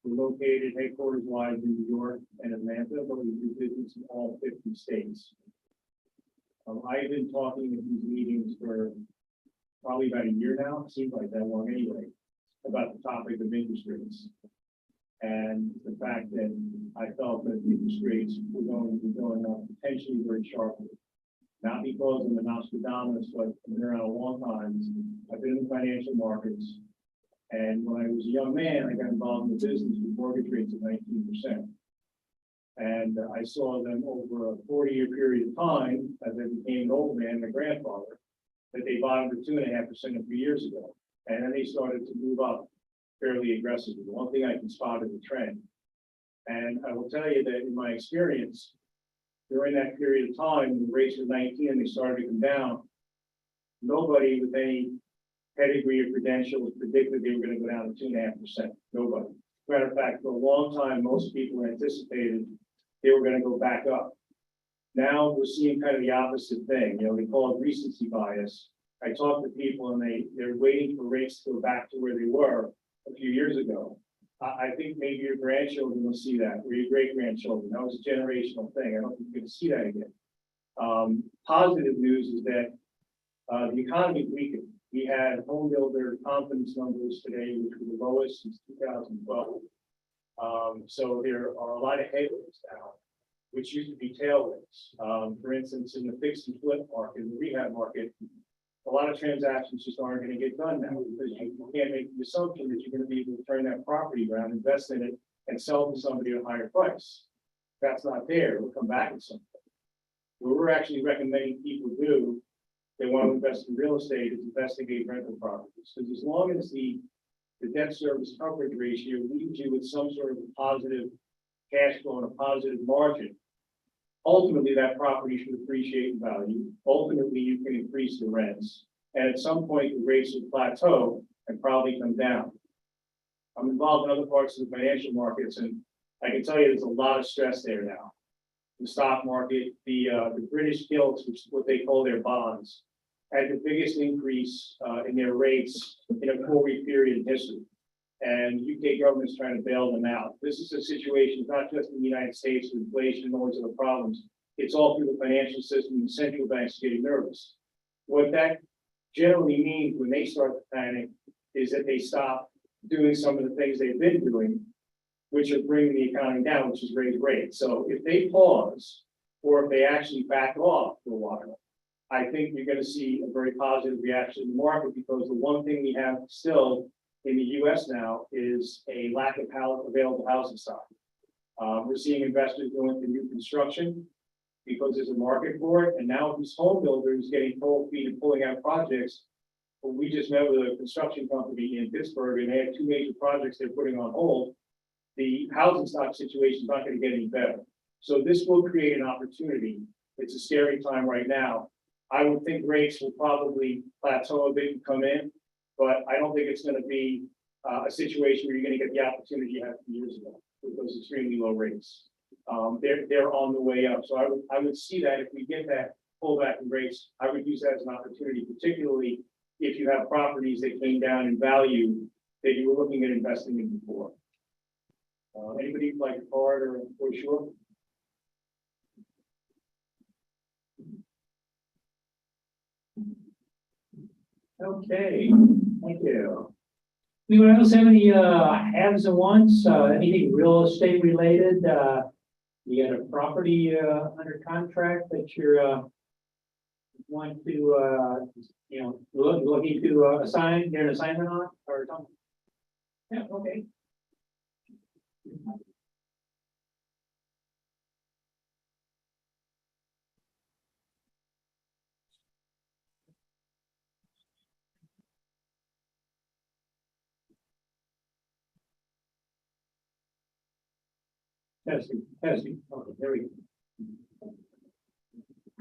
We're located headquarters-wise in New York and Atlanta, but we do business in all 50 states. I've been talking at these meetings for probably about a year now, it seems like that long anyway, about the topic of interest rates. And the fact that I felt that interest rates were going to be going up potentially very sharply. Not because I'm a Nostradamus, but I've been around a long time. I've been in the financial markets. And when I was a young man, I got involved in the business with mortgage rates of 19%. And I saw them over a 40-year period of time, as I became an old man, my grandfather, that they bottomed at 2.5% a few years ago. And then they started to move up fairly aggressively. One thing I can spot is a trend. And I will tell you that in my experience, during that period of time, when the rates were 19 and they started to come down, nobody with any pedigree or credentials predicted they were going to go down to 2.5%. Nobody. Matter of fact, for a long time, most people anticipated they were going to go back up. Now we're seeing kind of the opposite thing. You know, they call it recency bias. I talk to people and they're waiting for rates to go back to where they were a few years ago. I think maybe your grandchildren will see that, or your great-grandchildren. That was a generational thing. I don't think you're going to see that again. Positive news is that the economy weakened. We had home builder confidence numbers today, which were the lowest since 2012. So there are a lot of headwinds now, which used to be tailwinds. For instance, in the fix and flip market, in the rehab market, a lot of transactions just aren't going to get done now because you can't make the assumption that you're going to be able to turn that property around, invest in it, and sell to somebody at a higher price. That's not there. We'll come back at some point. What we're actually recommending people do, they want to invest in real estate, is investigate rental properties. Because as long as the debt service coverage ratio leaves you with some sort of a positive cash flow and a positive margin, ultimately that property should appreciate in value. Ultimately, you can increase the rents. And at some point, the rates will plateau and probably come down. I'm involved in other parts of the financial markets, and I can tell you there's a lot of stress there now. The stock market, the British gilts, which is what they call their bonds, had the biggest increase in their rates in a 4-week period in history. And UK government's trying to bail them out. This is a situation, not just in the United States with inflation and all these other problems. It's all through the financial system and central banks getting nervous. What that generally means when they start to panic is that they stop doing some of the things they've been doing, which are bringing the economy down, which is raise rates. So if they pause, or if they actually back off for a while, I think you're going to see a very positive reaction in the market, because the one thing we have still in the U.S. now is a lack of available housing stock. We're seeing investors going into new construction because there's a market for it. And now these home builders getting cold feet and pulling out projects. Well, we just met with a construction company in Pittsburgh, and they have 2 major projects they're putting on hold. The housing stock situation is not going to get any better. So this will create an opportunity. It's a scary time right now. I would think rates will probably plateau a bit and come in, but I don't think it's going to be a situation where you're going to get the opportunity you had 2 years ago with those extremely low rates. They're on the way up. So I would see that if we get that pullback in rates, I would use that as an opportunity, particularly if you have properties that came down in value that you were looking at investing in before. Anybody like a card or a brochure? Okay, thank you. Anyone else have any haves and wants? Anything real estate related? You got a property under contract that you're want to looking to get an assignment on or something? Yeah, okay. Testing. Okay, there we go.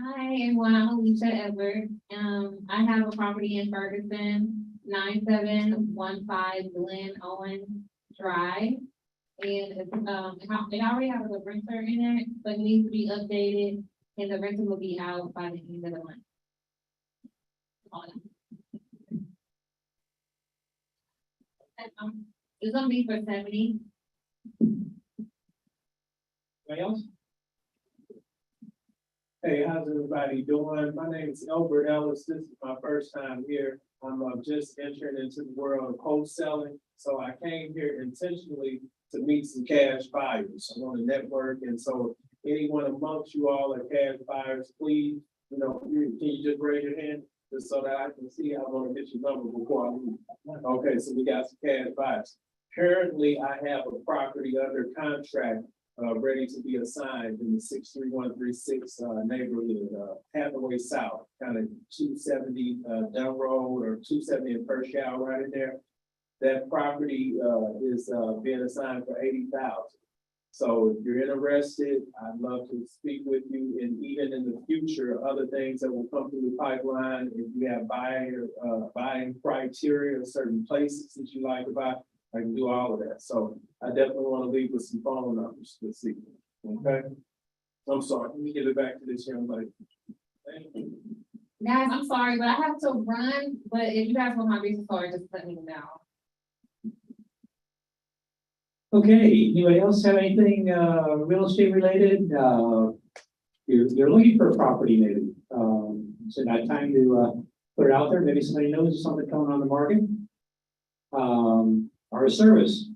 Hi, everyone. I'm Alicia Edward. I have a property in Ferguson, 9715 Glen Owen Drive. And it already has a renter in it, but it needs to be updated, and the renter will be out by the end of the month. It's gonna be for 70. Anybody else? Hey, how's everybody doing? My name is Albert Ellis. This is my first time here. I'm just entering into the world of wholesaling. So I came here intentionally to meet some cash buyers. I want to network. And so anyone amongst you all are cash buyers, please, can you just raise your hand just so that I can see? I want to get your number before I leave. Okay, so we got some cash buyers. Currently, I have a property under contract ready to be assigned in the 63136 neighborhood, Hathaway South, kind of 270 Dunn Road or 270 in Pershall, right in there. That property is being assigned for 80,000. So if you're interested, I'd love to speak with you, and even in the future, other things that will come through the pipeline. If you have buying criteria of certain places that you like to buy, I can do all of that. So I definitely want to leave with some phone numbers this evening. Okay. I'm sorry. Let me give it back to this young lady. Thank you. Guys, I'm sorry, but I have to run, but if you guys want my business card, just let me know. Okay, anybody else have anything, real estate related? You're looking for a property maybe. So now time to, put it out there. Maybe somebody knows something coming on the market. Or a service.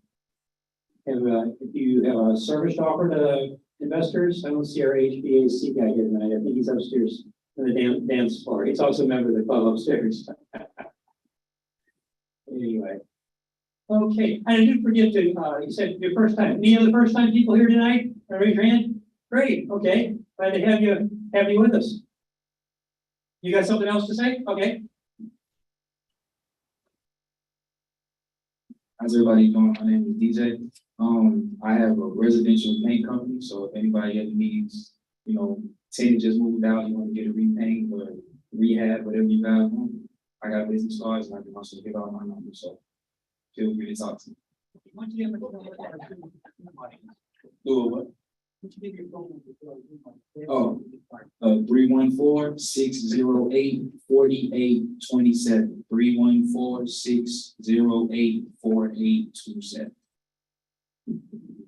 If you have a service to offer to investors, I don't see our HVAC guy here tonight. I think he's upstairs in the dance floor. He's also a member of the club upstairs. Anyway. Okay, I did forget to, you said your first time. Any other first time people here tonight? Raise your hand. Great, okay. Glad to have you with us. You got something else to say? Okay. How's everybody doing? My name is DJ. I have a residential paint company, so if anybody ever needs, tenant just moved out, you want to get a repaint or rehab, whatever you guys want, I got business cards and I can also give out my number, so feel free to talk to me. Do a what? Oh, 314-608-4827. 314-608-4827.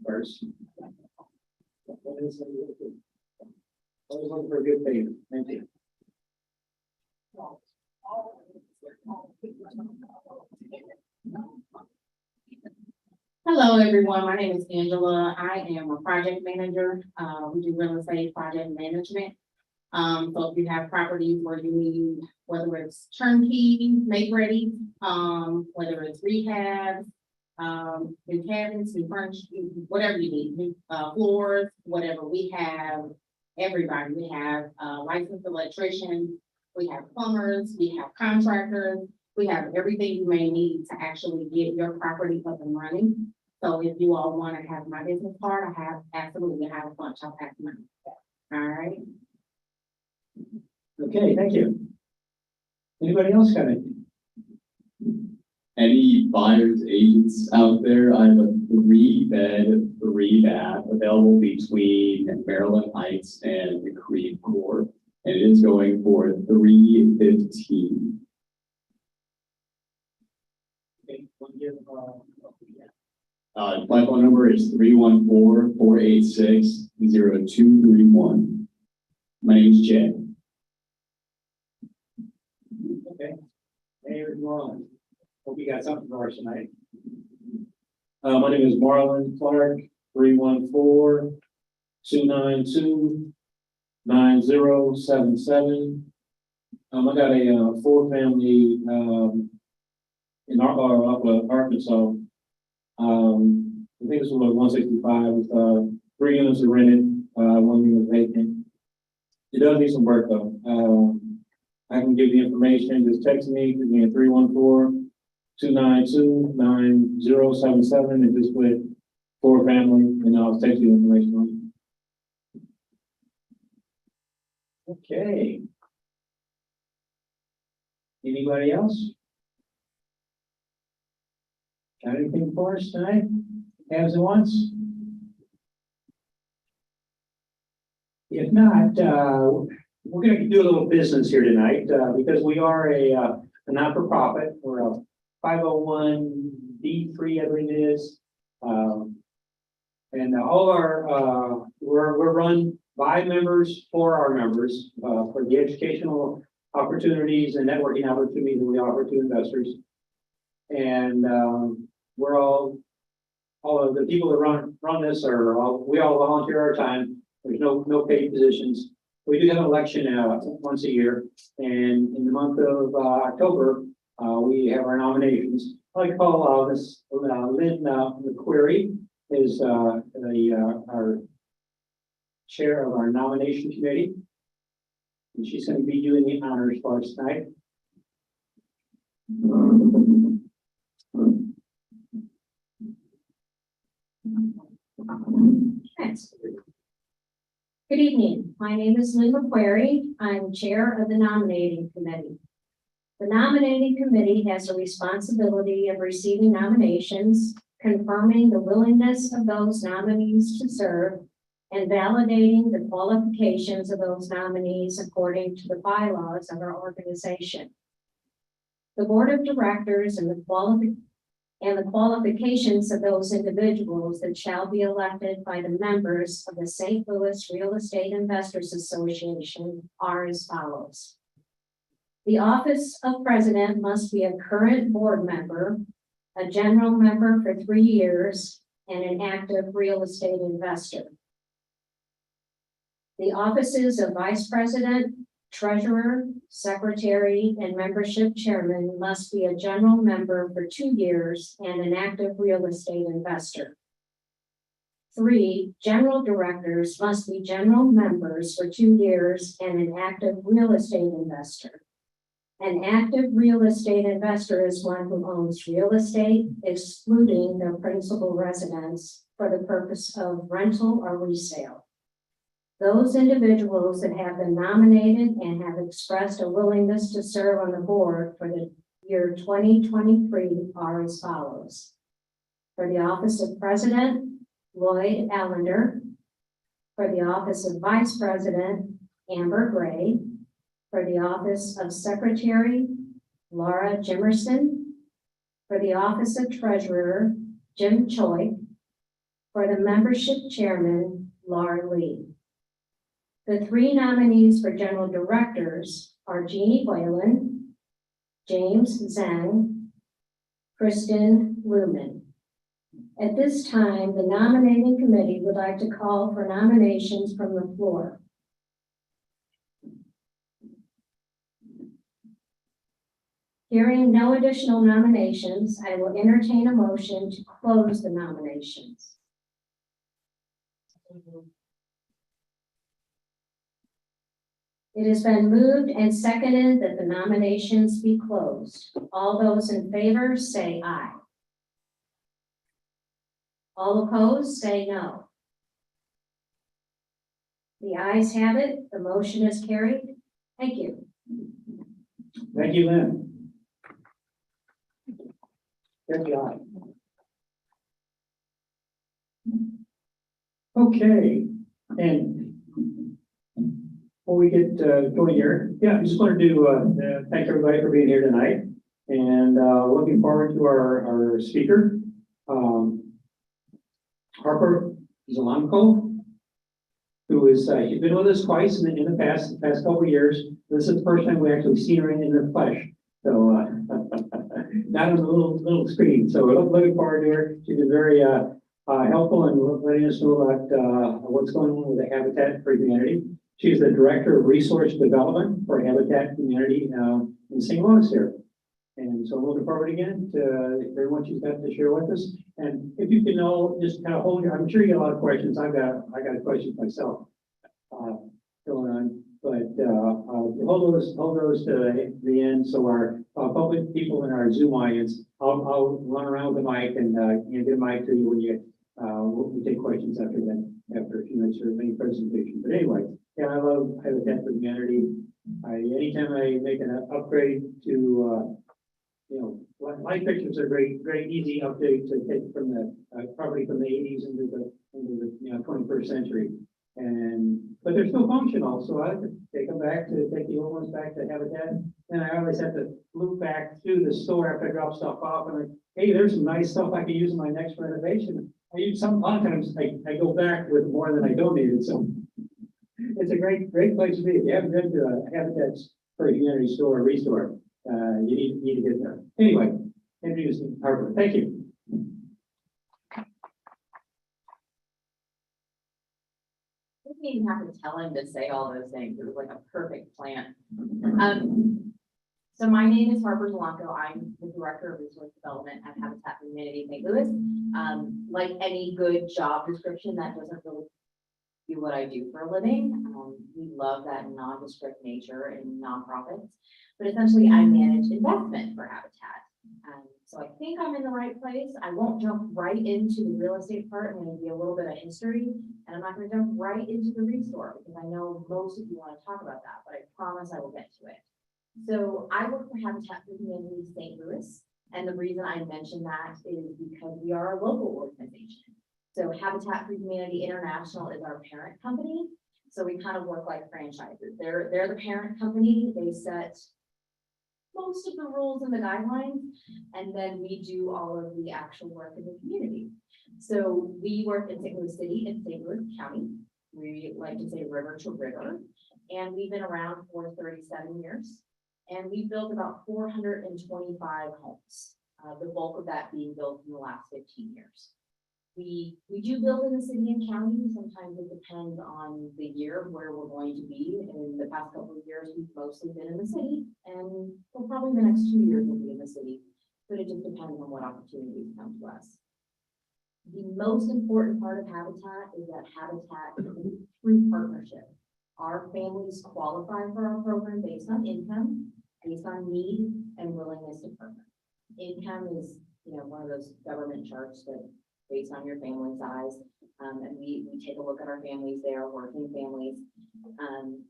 First. Always looking for a good favor. Thank you. Hello, everyone. My name is Angela. I am a project manager. We do real estate project management. So if you have properties where you need, whether it's turnkey, make ready, whether it's rehab, new cabinets, new furniture, whatever you need, new floors, whatever, we have everybody. We have licensed electricians, we have plumbers, we have contractors, we have everything you may need to actually get your property up and running. So if you all want to have my business card, I have absolutely have a bunch. I'll pass them out. All right. Okay, thank you. Anybody else got it? Any buyers agents out there? I have a 3-bed, 3-bath available between Maryland Heights and the Creve Court, and it is going for $315. Okay, we'll give, My phone number is 314-486-0231. My name is Jay. okay. Hey, everyone. Hope you got something for us tonight. My name is Marlon Clark, 314-292-9077. I got a 4-family in Arkansas. I think it's about 165 with 3 units are rented, 1 unit is vacant. It does need some work though. I can give the information, just text me, again, 314-292-9077, and just put 4-family, and I'll text you the information on it. Okay. Anybody else? Got anything for us tonight? Has it once? If not, we're going to do a little business here tonight because we are a not-for-profit. We're a 501(b)(3), I believe it is. And all our we're run by members for our members, for the educational opportunities and networking opportunities that we offer to investors. And, we're all of the people that run this we all volunteer our time. There's no paid positions. We do have an election, once a year. And in the month of, October, we have our nominations. I'd like to call, Lynn, McQuarrie is, our chair of our nomination committee. And she's going to be doing the honors for us tonight. Thanks. Good evening. My name is Lynn McQuarrie. I'm Chair of the Nominating Committee. The Nominating Committee has the responsibility of receiving nominations, confirming the willingness of those nominees to serve, and validating the qualifications of those nominees according to the bylaws of our organization. The Board of Directors and the qualifications of those individuals that shall be elected by the members of the St. Louis Real Estate Investors Association are as follows. The office of president must be a current board member, a general member for 3 years, and an active real estate investor. The offices of vice president, treasurer, secretary, and membership chairman must be a general member for 2 years and an active real estate investor. 3, general directors must be general members for 2 years and an active real estate investor. An active real estate investor is one who owns real estate, excluding their principal residence for the purpose of rental or resale. Those individuals that have been nominated and have expressed a willingness to serve on the board for the year 2023 are as follows. For the office of president, Lloyd Allender. For the office of vice president, Amber Gray. For the office of secretary, Laura Jimerson. For the office of treasurer, Jim Choi. For the membership chairman, Laura Lee. The 3 nominees for general directors are Jeannie Whalen, James Zhang, Kristen Lumen. At this time, the nominating committee would like to call for nominations from the floor. Hearing no additional nominations, I will entertain a motion to close the nominations. It has been moved and seconded that the nominations be closed. All those in favor say aye. All opposed say no. The ayes have it. The motion is carried. Thank you. Thank you, Lynn. Good job. Okay, and before we get going here, I just wanted to thank everybody for being here tonight, and looking forward to our speaker, Harper Zalanko, who is she's been with us twice in the past couple of years. This is the first time we actually seen her in the flesh, so not on the little screen. So we're looking forward to her. She's been very helpful in letting us know about what's going on with the Habitat for Humanity. She's the Director of Resource Development for Habitat Humanity in St. Louis here. And so I'm looking forward again to very much she's got to share with us. And if you can all just kind of hold your, I'm sure you get a lot of questions. I got questions myself going on, but hold those to the end. So our public people in our Zoom audience, I'll run around with the mic and get a mic to you when you we take questions after that, after a few minutes or any presentation. But anyway, yeah, I love Habitat for Humanity. Anytime I make an upgrade to light pictures are great, easy update to take from the property from the 80s into the 21st century. But they're still functional, so I have to take the old ones back to Habitat. And I always have to loop back through the store after I drop stuff off and hey, there's some nice stuff I can use in my next renovation. sometimes I go back with more than I donated, so. It's a great place to be. If you haven't been to a Habitat for Humanity store or restore, you need to get there. Anyway, introducing Harper. Thank you. I didn't even have to tell him to say all those things. It was like a perfect plan. So my name is Harper Zalanco. I'm the Director of Resource Development at Habitat for Humanity St. Louis. Like any good job description, that doesn't really do what I do for a living. We love that nondescript nature in nonprofits, but essentially I manage investment for Habitat. So I think I'm in the right place. I won't jump right into the real estate part. I'm going to give a little bit of history, and I'm not going to jump right into the restore because I know most of you want to talk about that, but I promise I will get to it. So I work for Habitat for Humanity St. Louis, and the reason I mention that is because we are a local organization. So Habitat for Humanity International is our parent company. So we kind of work like franchises. They're the parent company. They set most of the rules and the guidelines, and then we do all of the actual work in the community. So we work in St. Louis City and St. Louis County. We like to say river to river, and we've been around for 37 years, and we built about 425 homes. The bulk of that being built in the last 15 years. We do build in the city and county. Sometimes it depends on the year where we're going to be. In the past couple of years, we've mostly been in the city, and for probably the next 2 years we'll be in the city, but it just depends on what opportunities come to us. The most important part of Habitat is that Habitat is through partnership. Our families qualify for our program based on income, based on need, and willingness to partner. Income is, one of those government charts that based on your family size. And we take a look at our families there, working families, and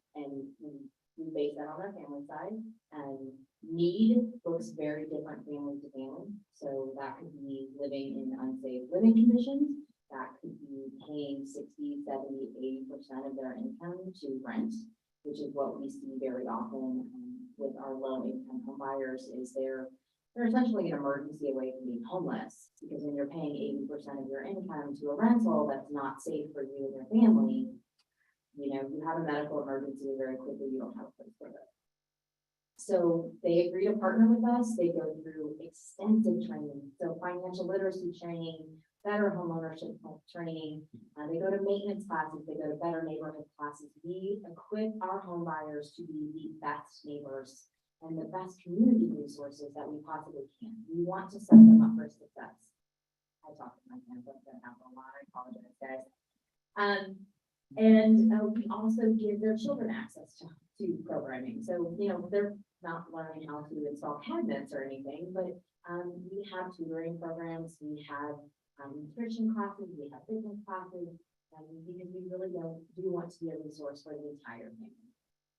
we base that on our family size. And need looks very different family to family. So that could be living in unsafe living conditions. That could be paying 60, 70, 80% of their income to rent, which is what we see very often with our low income home buyers is they're essentially an emergency away from being homeless, because when you're paying 80% of your income to a rental that's not safe for you and your family, you have a medical emergency very quickly, you don't have a place to live. So they agree to partner with us. They go through extensive training, so financial literacy training, better homeownership training. They go to maintenance classes, they go to better neighborhood classes. We equip our home buyers to be the best neighbors and the best community resources that we possibly can. We want to set them up for success. I talked to my hands, I'm gonna have a lot, I apologize, guys. We also give their children access to programming. So, they're not learning how to install cabinets or anything, but we have tutoring programs, we have nutrition classes, we have business classes, because we really do want to be a resource for the entire family.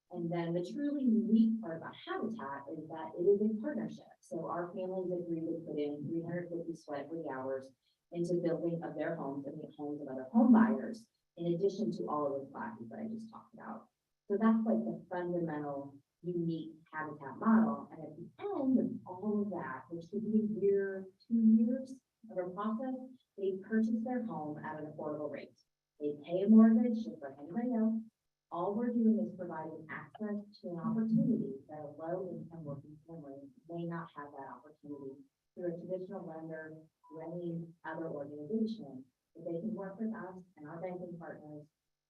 And then the truly unique part about Habitat is that it is a partnership. So our families agree to put in 350 sweat-free hours into building of their homes and the homes of other home buyers, in addition to all of those classes that I just talked about. So that's like the fundamental, unique Habitat model. And at the end of all of that, which could be a year, 2 years of a process, they purchase their home at an affordable rate. They pay a mortgage just like anybody else. All we're doing is providing access to an opportunity that a low-income working family may not have that opportunity through a traditional lender or any other organization. But they can work with us and our banking partners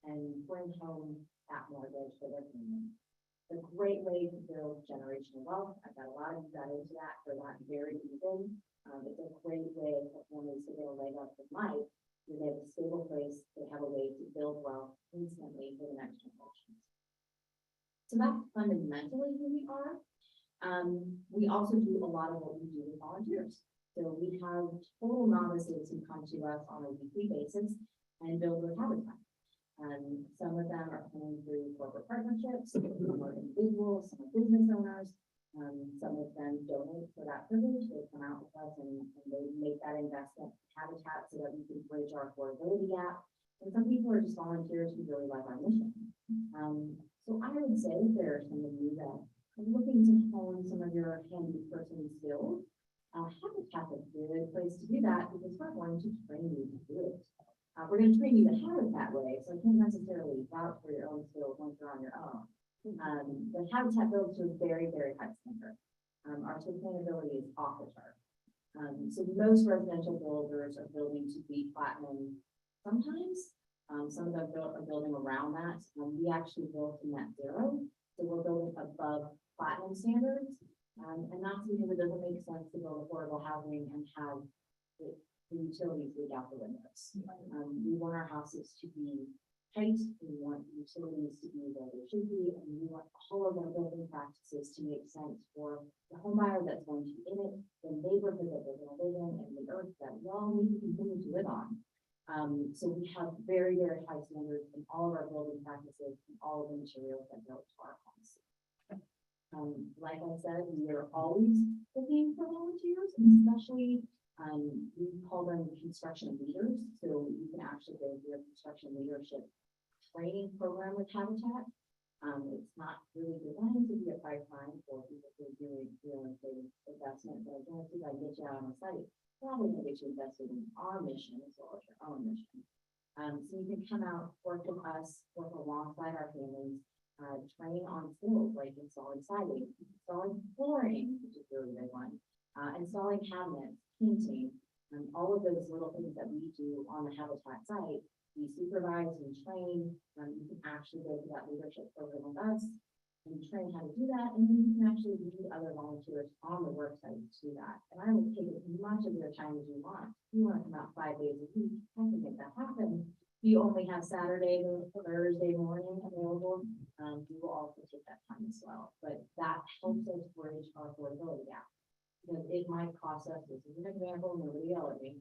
and bring home that mortgage for their family. It's a great way to build generational wealth. I've got a lot of you got into that for that very reason. It's a great way for families to get a leg up in life. They have a stable place, they have a way to build wealth instantly for the next generation. So that's fundamentally who we are. We also do a lot of what we do with volunteers. So we have total novices who come to us on a weekly basis and build with Habitat. Some of them are coming through corporate partnerships, some are individuals, some are business owners. Some of them donate for that privilege. They come out with us and they make that investment in Habitat so that we can bridge our affordability gap. And some people are just volunteers who really like our mission. So I would say there are some of you that are looking to hone some of your handy person skills. Habitat's a good place to do that because we're going to train you to do it. We're going to train you to have it that way, so I can't necessarily vouch for your own skills once you're on your own. The Habitat builds to a very, very high standard. Our sustainability is off the chart. So most residential builders are building to beat platinum sometimes. Some of them are building around that. We actually built to net zero, so we're building above platinum standards. And that's because it doesn't make sense to build affordable housing and have the utilities leak out the windows. We want our houses to be tight, we want utilities to be where they should be, and we want all of our building practices to make sense for the home buyer that's going to be in it, the neighborhood that they're gonna live in, and the earth that we all need to continue to live on. So we have very, very high standards in all of our building practices and all of the materials that go to our homes. Like I said, we are always looking for volunteers, especially, we call them construction leaders. So you can actually go through a construction leadership training program with Habitat. It's not really designed to be a pipeline for people who are doing real estate investment, but I guarantee if I get you out on the site, probably gonna get you invested in our mission as well as your own mission. So you can come out, work with us, work alongside our families, train on skills like installing siding, installing flooring, which is a really big one, installing cabinets, painting, and all of those little things that we do on the Habitat site. We supervise and train, you can actually go through that leadership program with us and train how to do that, and then you can actually lead other volunteers on the work site to do that. And I will take as much of your time as you want. If you want to come out 5 days a week, I can make that happen. If you only have Saturday or Thursday morning available, we will also take that time as well. But that helps us bridge our affordability gap. Because it might cost us, this is an example, nobody yell at me,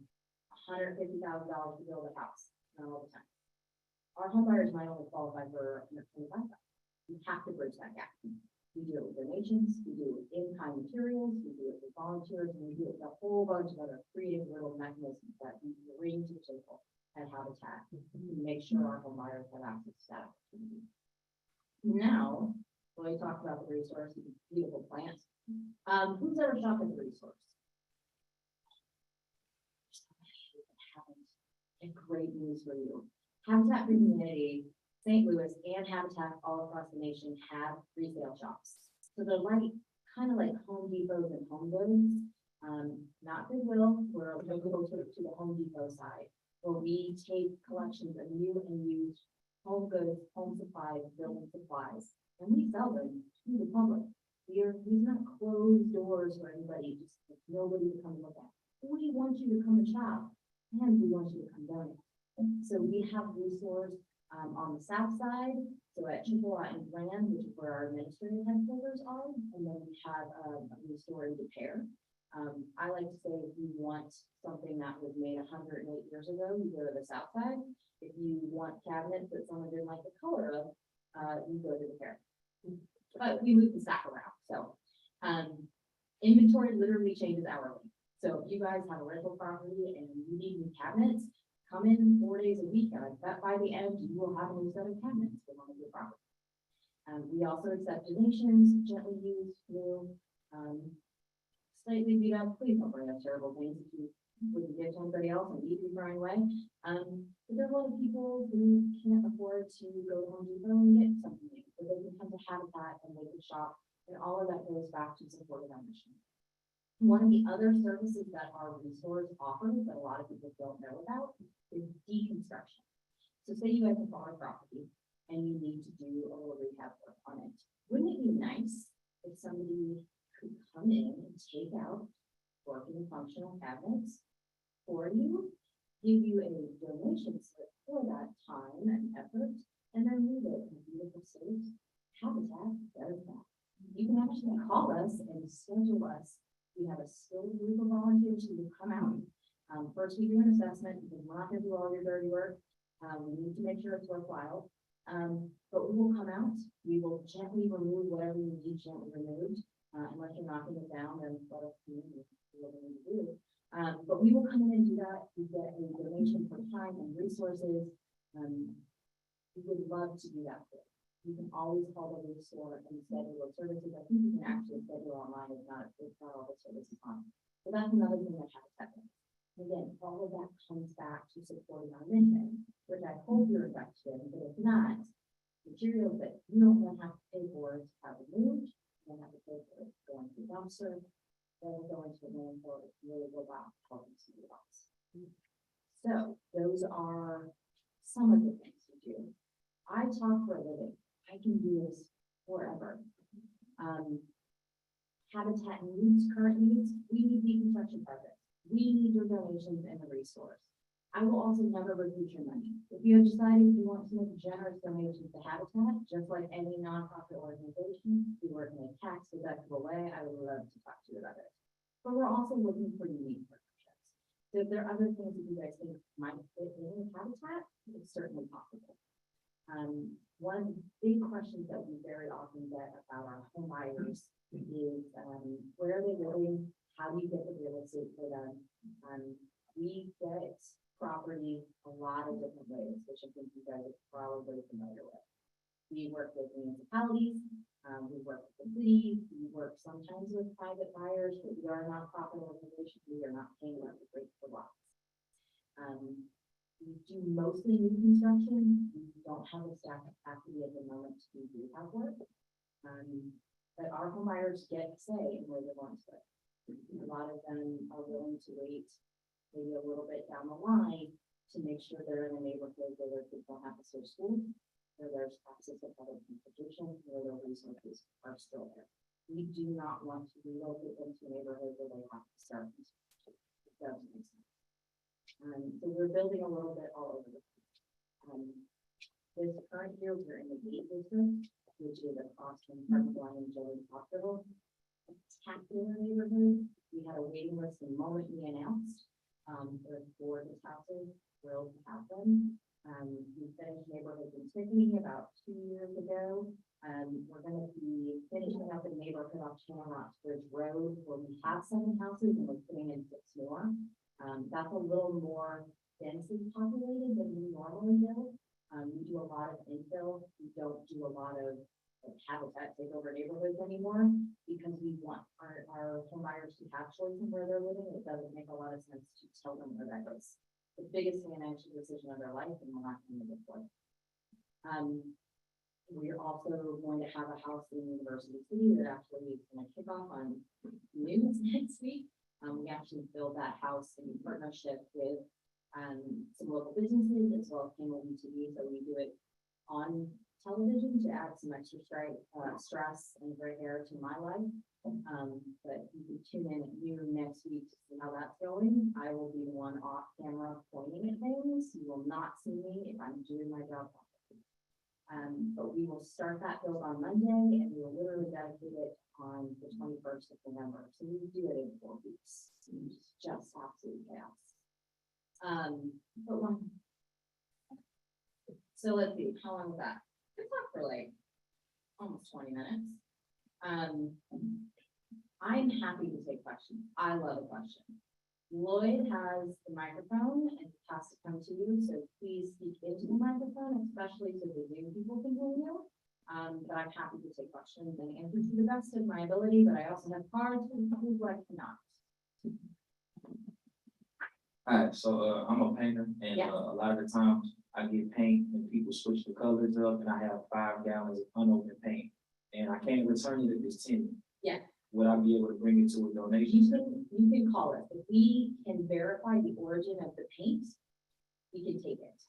$150,000 to build a house, not all the time. Our home buyers might only qualify for $125,000. We have to bridge that gap. We do it with donations, we do it with in-kind materials, we do it with volunteers, and we do it with a whole bunch of other creative little mechanisms that we bring to the table at Habitat to make sure our home buyers have access to that opportunity. Now, when we talk about the resource, beautiful plants, who's ever shopped at the resource? And great news for you. Habitat for Humanity, St. Louis, and Habitat all across the nation have resale shops. So they're like, kind of like Home Depots and Home Goods. Not Goodwill, we're local to the Home Depot side, where we take collections of new and used home goods, home supplies, building supplies, and we sell them to the public. These are not closed doors for anybody, just nobody to come look at. We want you to come and shop, and we want you to come donate. So we have resource on the south side, so at Chippewa and Grand, which is where our administrative headquarters are, and then we have a restoring repair. I like to say if you want something that was made 108 years ago, you go to the south side. If you want cabinets that someone didn't like the color of, you go to the repair. But we move the stack around, so inventory literally changes hourly. So if you guys have a rental property and you need new cabinets, come in 4 days a week, and I bet by the end you will have a new set of cabinets for one of your properties. We also accept donations, gently used, new, slightly beat up. Please don't bring up terrible things if you wouldn't give to anybody else and eat your throwing away. But there are a lot of people who can't afford to go to Home Depot and get something new, but they can come to Habitat and they can shop, and all of that goes back to supporting our mission. One of the other services that our resource offers that a lot of people don't know about is deconstruction. So say you guys have bought a property and you need to do a little rehab work on it. Wouldn't it be nice if somebody could come in and take out working functional cabinets for you, give you a donation slip for that time and effort, and then leave it in a beautiful state? Habitat does that. You can actually call us and schedule us. We have a skilled group of volunteers who will come out. First, we do an assessment because we're not going to do all your dirty work. We need to make sure it's worthwhile. But we will come out. We will gently remove whatever you need gently removed. Unless you're knocking it down, then let us do what we need to do. But we will come in and do that. We get a donation for time and resources. We would love to do that for you. You can always call the store and schedule those services. I think you can actually schedule online. It's not all the services on. So that's another thing that Habitat does. Again, all of that comes back to supporting our mission, which I hope you're invested in, but if not, materials that you don't want to have to pay for to have removed, you don't have to pay for it going to the dumpster, then go into the landfill, it's really go back to helping somebody else. So those are some of the things we do. I talk for a living. I can do this forever. Habitat needs, current needs, we need deconstruction projects. We need your donations and the resource. I will also never refuse your money. If you have decided you want to make generous donations to Habitat, just like any nonprofit organization, we work in a tax deductible way, I would love to talk to you about it. But we're also looking for unique partnerships. So if there are other things that you guys think might fit in with Habitat, it's certainly possible. One of the big questions that we very often get about our home buyers is, where are they living? How do you get the real estate for them? We get property a lot of different ways, which I think you guys are probably familiar with. We work with municipalities, we work with the city, we work sometimes with private buyers, but we are a nonprofit organization, we are not paying market rate for lots. We do mostly new construction, we don't have a staff capacity at the moment to do rehab work. But our home buyers get say in where they want to live. A lot of them are willing to wait maybe a little bit down the line to make sure they're in a neighborhood where their kids don't have to start school, where there's access to public transportation, where their resources are still there. We do not want to relocate them to a neighborhood where they have to start. It doesn't make sense. So we're building a little bit all over the place. This current year, we're in the Gate District, which is across from Park Line and Children's Hospital. A spectacular neighborhood. We had a waiting list the moment we announced for the houses, thrilled to have them. We finished neighborhood in Tiffany about 2 years ago. We're going to be finishing up a neighborhood off Shamrock Bridge Road where we have 7 houses and we're putting in 6 more. That's a little more densely populated than we normally do. We do a lot of infill. We don't do a lot of Habitat take over neighborhoods anymore because we want our home buyers to have choice in where they're living. It doesn't make a lot of sense to tell them where that is. The biggest financial decision of their life, and we're not going to get for it. We are also going to have a house in University City that actually is going to kick off on news next week. We actually build that house in partnership with some local businesses as well as cable and TV. So we do it on television to add some extra stress and gray hair to my life. But you can tune in at noon next week to see how that's going. I will be the one off camera pointing at things. You will not see me if I'm doing my job properly. But we will start that build on Monday and we will literally dedicate it on the 21st of November. So we do it in 4 weeks. It's just absolute chaos. So let's see, how long was that? We talked for like almost 20 minutes. I'm happy to take questions. I love a question. Lloyd has the microphone and it has to come to you, so please speak into the microphone, especially so the Zoom people can hear you. But I'm happy to take questions and answer to the best of my ability, but I also have cards for people who I cannot. Alright, so I'm a painter and Yeah. a lot of the times I get paint and people switch the colors up and I have 5 gallons of unopened paint and I can't return it if it's 10. Yeah. Would I be able to bring it to a donation? You can call it. If we can verify the origin of the paint, we can take it.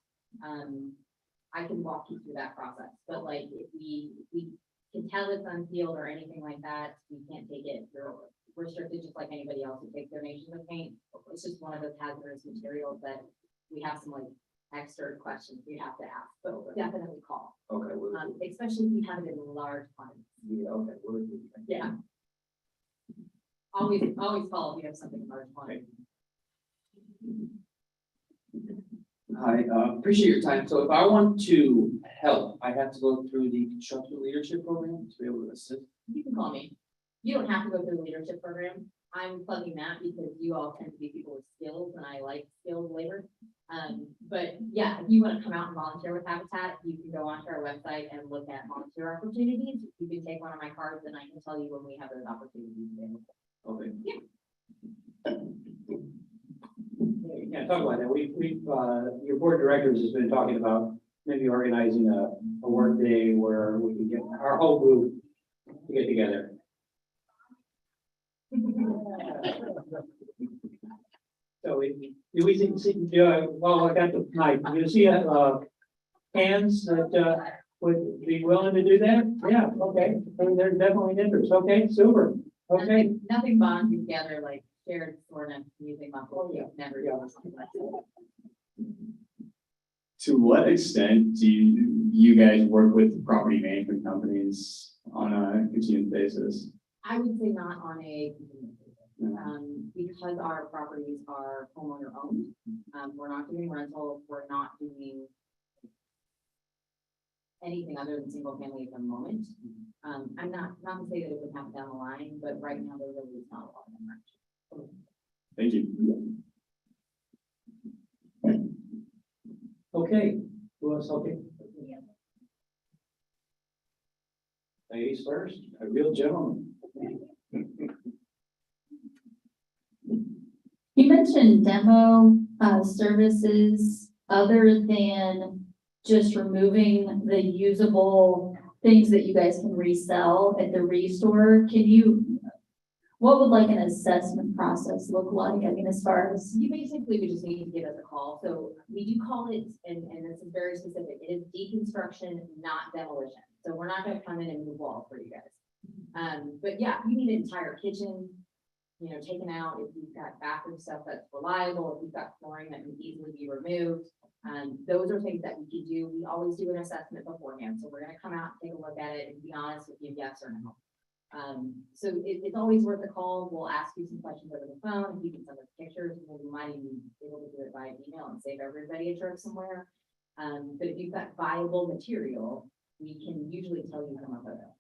I can walk you through that process, but like if we can tell it's unsealed or anything like that, we can't take it. We're restricted just like anybody else who takes donations of paint. It's just one of those hazardous materials that we have some like extra questions we have to ask, but definitely call. Okay, Especially if you have it in large quantities. yeah, okay, Yeah. Always call if you have something in large quantity. Hi, appreciate your time. So if I want to help, I have to go through the construction leadership program to be able to assist. You can call me. You don't have to go through the leadership program. I'm plugging that because you all tend to be people with skills and I like skilled labor. But yeah, if you want to come out and volunteer with Habitat, you can go onto our website and look at volunteer opportunities. You can take one of my cards and I can tell you when we have those opportunities available. Okay. Yeah. Yeah, talk about that. Your board of directors has been talking about maybe organizing a work day where we can get our whole group to get together. So we see, well, I got the mic. You see, hands that, would be willing to do that? Yeah, okay. So there's definitely an interest. Okay, super. Okay. Nothing bonds you together like shared sort of music muscle. Yeah. Never Yeah. do something like that. To what extent do you guys work with property management companies on a continuous basis? I would say not on a continuous basis. Because our properties are homeowner owned, we're not doing rentals, we're not doing anything other than single family at the moment. I'm not to say that it would happen down the line, but right now there really is not a lot of them. Thank you. Okay, who else? Okay. Ladies first, a real gentleman. You mentioned demo services other than just removing the usable things that you guys can resell at the restore. What would like an assessment process look like? I mean, as far as, You basically would just need to give us a call. So we do call it, and this is very specific, it is deconstruction, not demolition. So we're not gonna come in and move walls for you guys. But yeah, you need an entire kitchen, taken out. If you've got bathroom stuff that's reliable, if you've got flooring that can easily be removed. Those are things that we could do. We always do an assessment beforehand. So we're gonna come out, take a look at it and be honest with you, yes or no. So it's always worth a call. We'll ask you some questions over the phone. If you can send us pictures, we might even be able to do it by email and save everybody a trip somewhere. But if you've got viable material, we can usually tell you from a photo.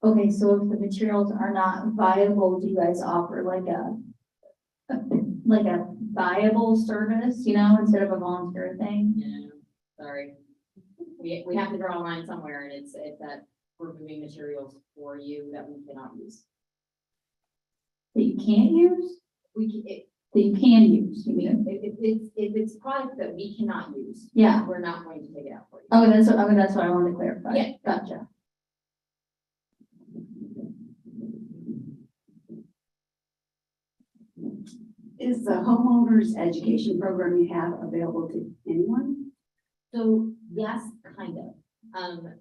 okay, so if the materials are not viable, do you guys offer like a viable service, instead of a volunteer thing? Yeah, sorry. We have to draw a line somewhere and it's that we're moving materials for you that we cannot use. That you can't use? That you can use, you mean? If it's product that we cannot use, Yeah. we're not going to take it out for you. Okay, that's what I wanted to clarify. Yeah. Gotcha. Is the homeowners education program you have available to anyone? So yes, kind of.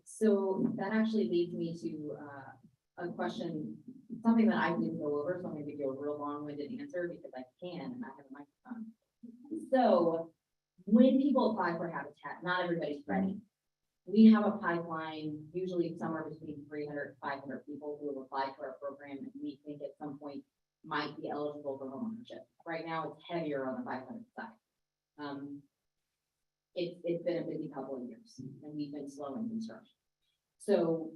So that actually leads me to a question, something that I didn't go over, so I'm gonna give you a real long-winded answer because I can and I have a microphone. So when people apply for Habitat, not everybody's ready. We have a pipeline, usually somewhere between 300 and 500 people who have applied to our program and we think at some point might be eligible for homeownership. Right now, it's heavier on the 500 side. It's been a busy couple of years and we've been slow in construction. So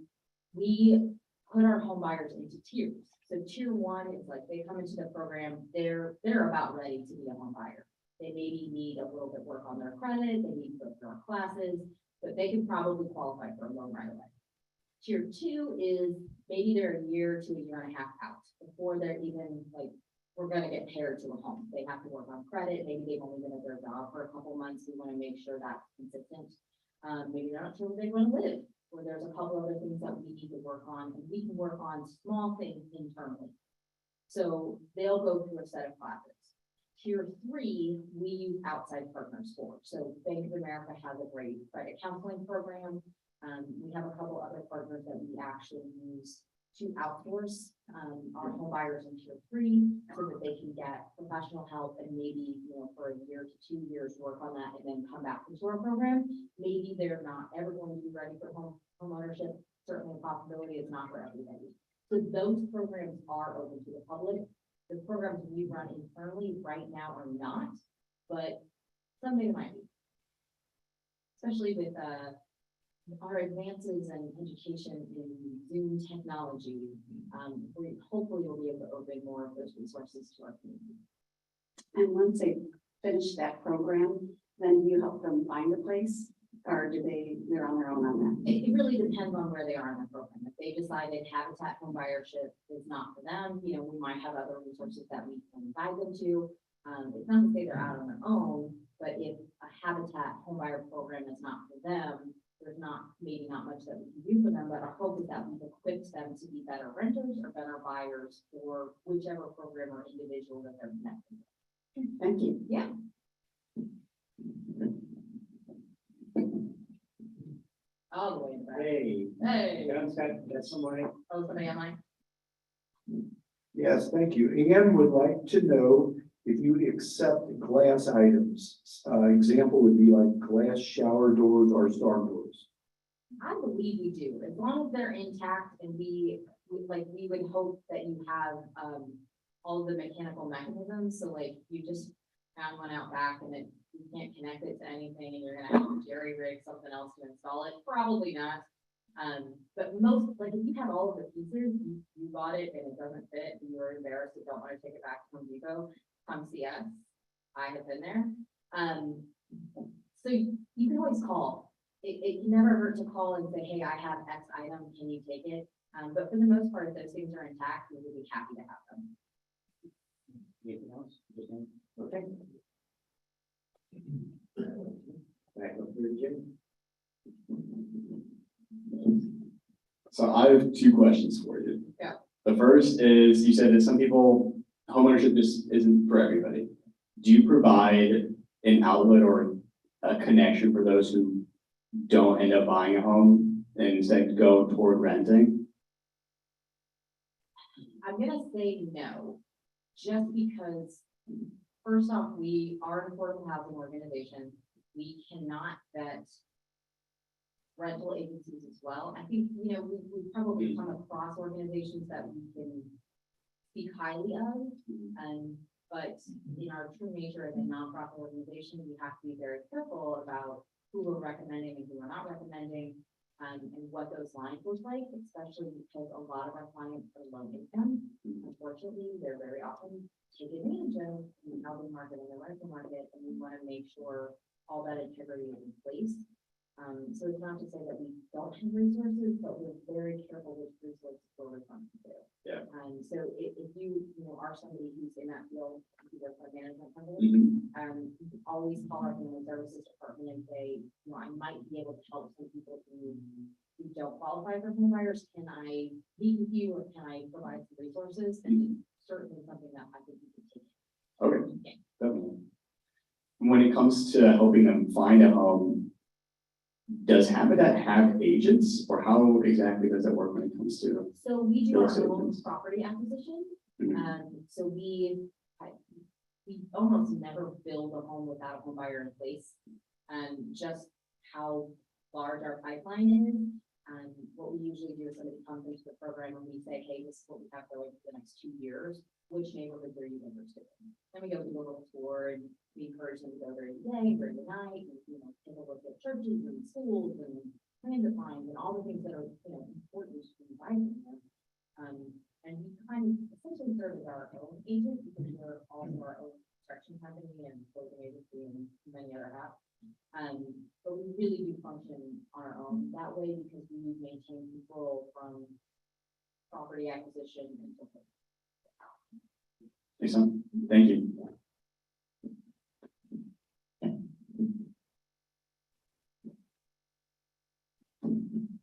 we put our home buyers into tiers. So tier one is like they come into the program, they're about ready to be a home buyer. They maybe need a little bit work on their credit, they need to go through our classes, but they can probably qualify for a loan right away. Tier two is maybe they're a year to a year and a half out before they're even like, we're gonna get paired to a home. They have to work on credit. Maybe they've only been at their job for a couple months. We wanna make sure that's consistent. Maybe they're not sure where they wanna live, or there's a couple other things that we need to work on, and we can work on small things internally. So they'll go through a set of classes. Tier three, we use outside partners for. So Bank of America has a great credit counseling program. We have a couple other partners that we actually use to outsource our home buyers in tier three so that they can get professional help and maybe, for a year to 2 years work on that and then come back into our program. Maybe they're not ever going to be ready for home ownership. Certainly a possibility, it's not for everybody. So those programs are open to the public. The programs we run internally right now are not, but someday they might be. Especially with our advances in education in Zoom technology, we hopefully will be able to open more of those resources to our community. And once they finish that program, then you help them find a place? Or they're on their own on that? It really depends on where they are in the program. If they decided habitat home buyership is not for them, you know, we might have other resources that we can guide them to. It's not to say they're out on their own, but if a habitat home buyer program is not for them, there's maybe not much that we can do for them, but our hope is that we've equipped them to be better renters or better buyers for whichever program or individual that they're connected with. Thank you. Yeah. All the way in the back. Hey, Hey, John's got somebody. oh, somebody online? Yes, thank you. Ann would like to know if you would accept glass items. Example would be like glass shower doors or storm doors. I believe we do, as long as they're intact and we would hope that you have, all the mechanical mechanisms, so like you just found one out back and you can't connect it to anything and you're gonna have to jerry rig something else to install it, probably not. But most, like if you have all of the pieces, you bought it and it doesn't fit and you're embarrassed and don't wanna take it back to Home Depot, come see us. I have been there. So you can always call. It can never hurt to call and say, hey, I have X item, can you take it? But for the most part, if those things are intact, we would be happy to have them. Anything else? Okay. Back up here, Jim. So I have two questions for you. Yeah. The first is, you said that some people, homeownership just isn't for everybody. Do you provide an outlet or a connection for those who don't end up buying a home and instead go toward renting? I'm gonna say no, just because, first off, we are an affordable housing organization. We cannot vet rental agencies as well. I think, you know, we've probably come across organizations that we can speak highly of. But in our true nature as a nonprofit organization, we have to be very careful about who we're recommending and who we're not recommending, and what those lines look like, especially because a lot of our clients are low income. Unfortunately, they're very often taken advantage of in the housing market and the rental market, and we want to make sure all that integrity is in place. So it's not to say that we don't have resources, but we're very careful with resources we're responsible to. Yeah. So if you are somebody who's in that field, you work for a management company, Mhm. you can always call our human services department and say, I might be able to help some people who don't qualify for home buyers. Can I meet with you or can I provide some resources? And it's certainly something that I think you can take. Okay, definitely. When it comes to helping them find a home, does Habitat have agents, or how exactly does that work when it comes to? So we do Real our estate own agents. property acquisition. Mhm. So we almost never build a home without a home buyer in place. Just how large our pipeline is. What we usually do is somebody comes into the program and we say, hey, this is what we have going for the next 2 years. Which neighborhoods are you interested in? Then we go do a little tour and we encourage them to go during the day, during the night, and, take a look at churches and schools and transit lines and all the things that are, important to providing them. And we kind of essentially serve as our own agent because we're also our own construction company and closing agency and many other apps. But we really do function on our own that way because we maintain control from property acquisition and so forth. Excellent. Thank you.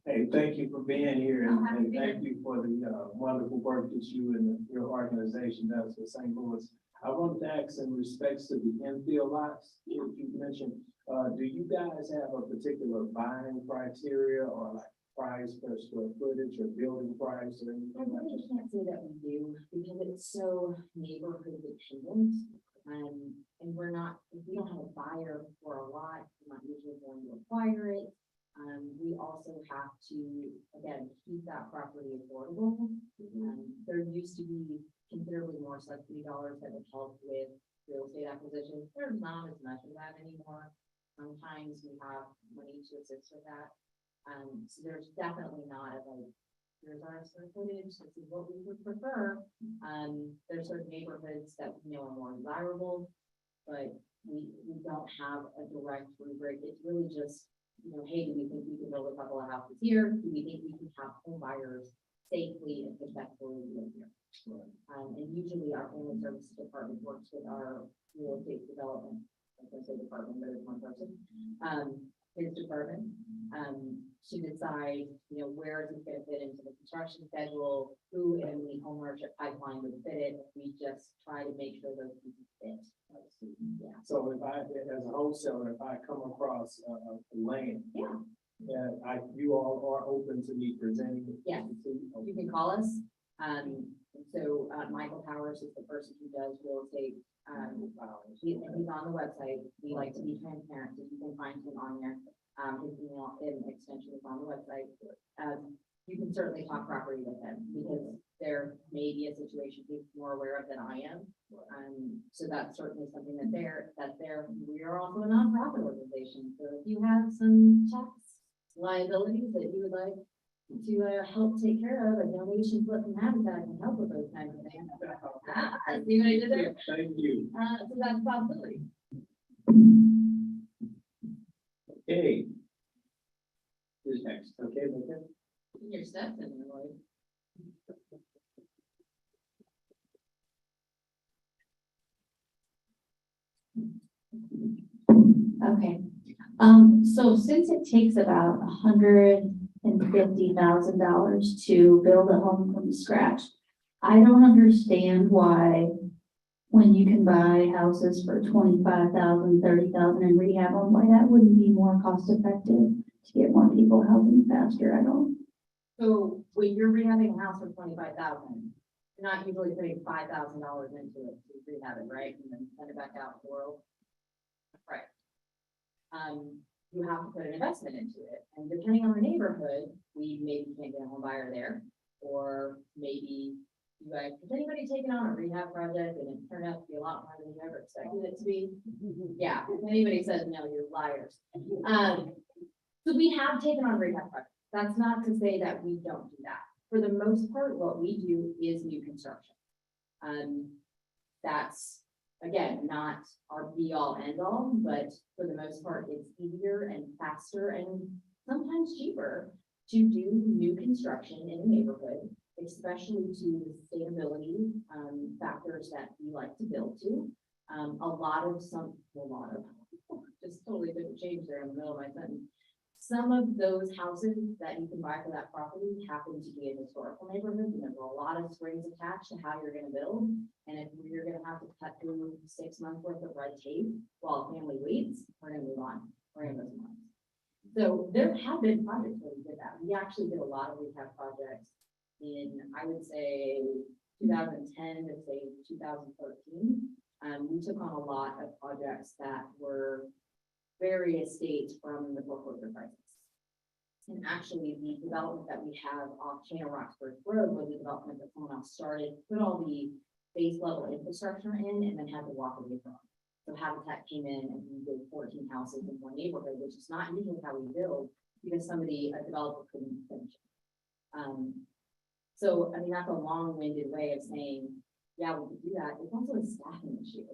Hey, thank you for being here Oh, happy to and be thank you for the wonderful work that you and your organization does for St. Louis. I wanted to ask in respects to the infill lots that you mentioned, do you guys have a particular buying criteria or like price per square footage or building price or anything I like really that? can't say that we do because it's so neighborhood dependent. And we don't have a buyer for a lot, we're not usually going to acquire it. We also have to, again, keep that property affordable. There used to be considerably more subsidy dollars that would help with real estate acquisitions. There's not as much of that anymore. Sometimes we have money to assist with that. So there's definitely not a like, here's our square footage, this is what we would prefer. There's certain neighborhoods that we know are more desirable, but we don't have a direct rubric. It's really just you know, hey, do we think we can build a couple of houses here? Do we think we can have home buyers safely and successfully live here? And usually our family services department works with our real estate development, like I say department, but it's one person, his department, to decide, you know, where is it gonna fit into the construction schedule, who in the homeownership pipeline would fit it. We just try to make sure those people fit. Yeah. So if I, as a wholesaler, if I come across a land. Yeah. And you all are open to me presenting. it Yes. to- You can call us. So Michael Powers is the person who does real estate. He's on the website. We like to be transparent, so you can find him on there. His email and extension is on the website. You can certainly talk property with him because there may be a situation he's more aware of than I am. So that's certainly something that's there. We are also a nonprofit organization. So if you have some tax liabilities that you would like to help take care of, a donation slip from Habitat can help with those kinds of things. See what I did there? Thank you. So that's a possibility. Okay. Who's next? Okay, okay. Your steps in there, Lloyd. Okay, so since it takes about $150,000 to build a home from scratch, I don't understand why when you can buy houses for 25,000, 30,000 and rehab them, why that wouldn't be more cost effective to get more people housing faster. I don't. So when you're rehabbing a house for 25,000, you're not usually putting $5,000 into it to rehab it, right? And then send it back out to the world. Right. You have to put an investment into it, and depending on the neighborhood, we maybe can't get a home buyer there, or maybe you guys, has anybody taken on a rehab project and it turned out to be a lot more than you ever expected it to be? Yeah, if anybody says no, you're liars. So we have taken on rehab projects. That's not to say that we don't do that. For the most part, what we do is new construction. That's, again, not our be all end all, but for the most part, it's easier and faster and sometimes cheaper to do new construction in a neighborhood, especially to the sustainability factors that we like to build to. Just totally didn't change there in the middle of my sentence. Some of those houses that you can buy for that property happen to be in historical neighborhoods, and there's a lot of strings attached to how you're gonna build. And if you're gonna have to cut through 6 months worth of red tape while a family waits, we're gonna move on. We're gonna move on. So there have been projects where we did that. We actually did a lot of rehab projects in, I would say, 2010 to say 2013. We took on a lot of projects that were various states from the foreclosure crisis. And actually, the development that we have off Chain of Roxbury Road was a development that someone else started, put all the base level infrastructure in, and then had to walk away from it. So Habitat came in and we did 14 houses in one neighborhood, which is not usually how we build, because a developer couldn't finish it. So, I mean, that's a long-winded way of saying, yeah, we could do that. It's also a staffing issue.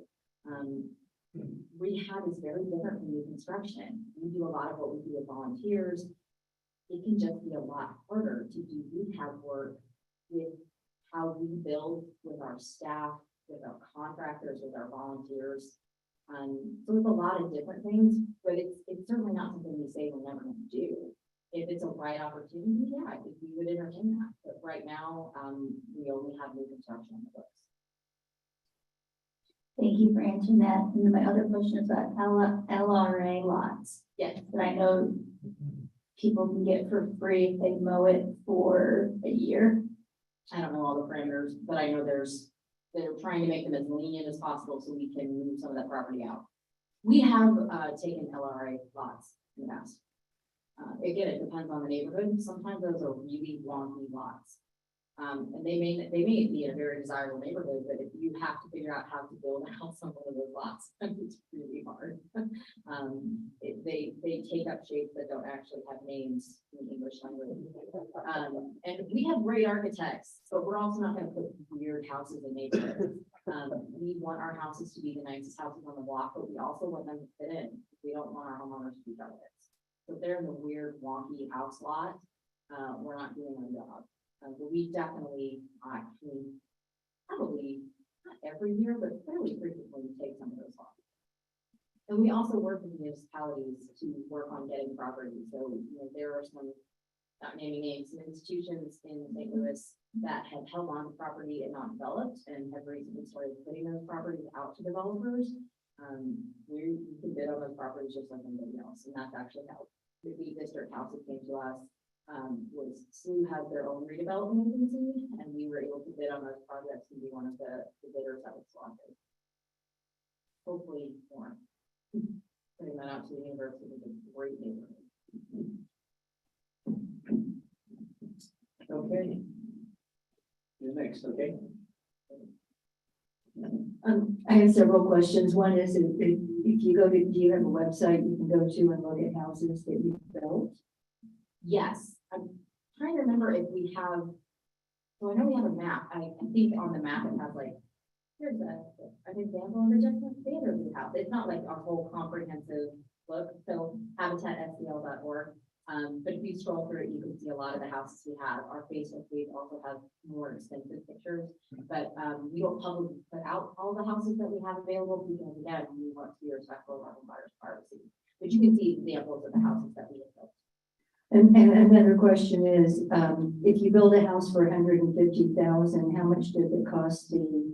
Rehab is very different from new construction. We do a lot of what we do with volunteers. It can just be a lot harder to do rehab work with how we build with our staff, with our contractors, with our volunteers. So it's a lot of different things, but it's certainly not something we say we're never going to do. If it's a right opportunity, yeah, I think we would entertain that. But right now, we only have new construction on the books. Thank you for answering that. And then my other question is about LRA lots. Yes. That I know people can get for free if they mow it for a year. I don't know all the parameters, but I know they're trying to make them as lenient as possible so we can move some of that property out. We have taken LRA lots in the past. Again, it depends on the neighborhood. Sometimes those are really wonky lots. And they may be in a very desirable neighborhood, but if you have to figure out how to build a house on one of those lots, it's really hard. They take up shapes that don't actually have names in the English language. And we have great architects, but we're also not going to put weird houses in neighborhoods. We want our houses to be the nicest houses on the block, but we also want them to fit in. We don't want our homeowners to be jealous. So if they're in the weird wonky house lot, we're not doing our job. But we definitely, I mean, probably not every year, but fairly frequently take some of those lots. And we also work with municipalities to work on getting property. So, you know, there are some, not naming names, some institutions in St. Louis that have held on to property and not developed and have recently started putting those properties out to developers. We can bid on those properties just like anybody else, and that's actually how the B district houses came to us. Was SLU has their own redevelopment agency, and we were able to bid on those projects and be one of the bidders that was selected. Hopefully more. Putting that out to the university is a great neighborhood. Okay. You're next, okay? I have several questions. One is if you go to, do you have a website you can go to and look at houses that you've built? Yes, I'm trying to remember if we have, so I know we have a map. I think on the map it has like, here's an example of the different standards we have. It's not like a whole comprehensive look, so habitatstl.org. But if you scroll through it, you can see a lot of the houses we have. Our Facebook page also has more extensive pictures, but we don't publicly put out all the houses that we have available because again, we want to be respectful of our buyers' privacy. But you can see examples of the houses that we have built. And another question is, if you build a house for $150,000, how much does it cost the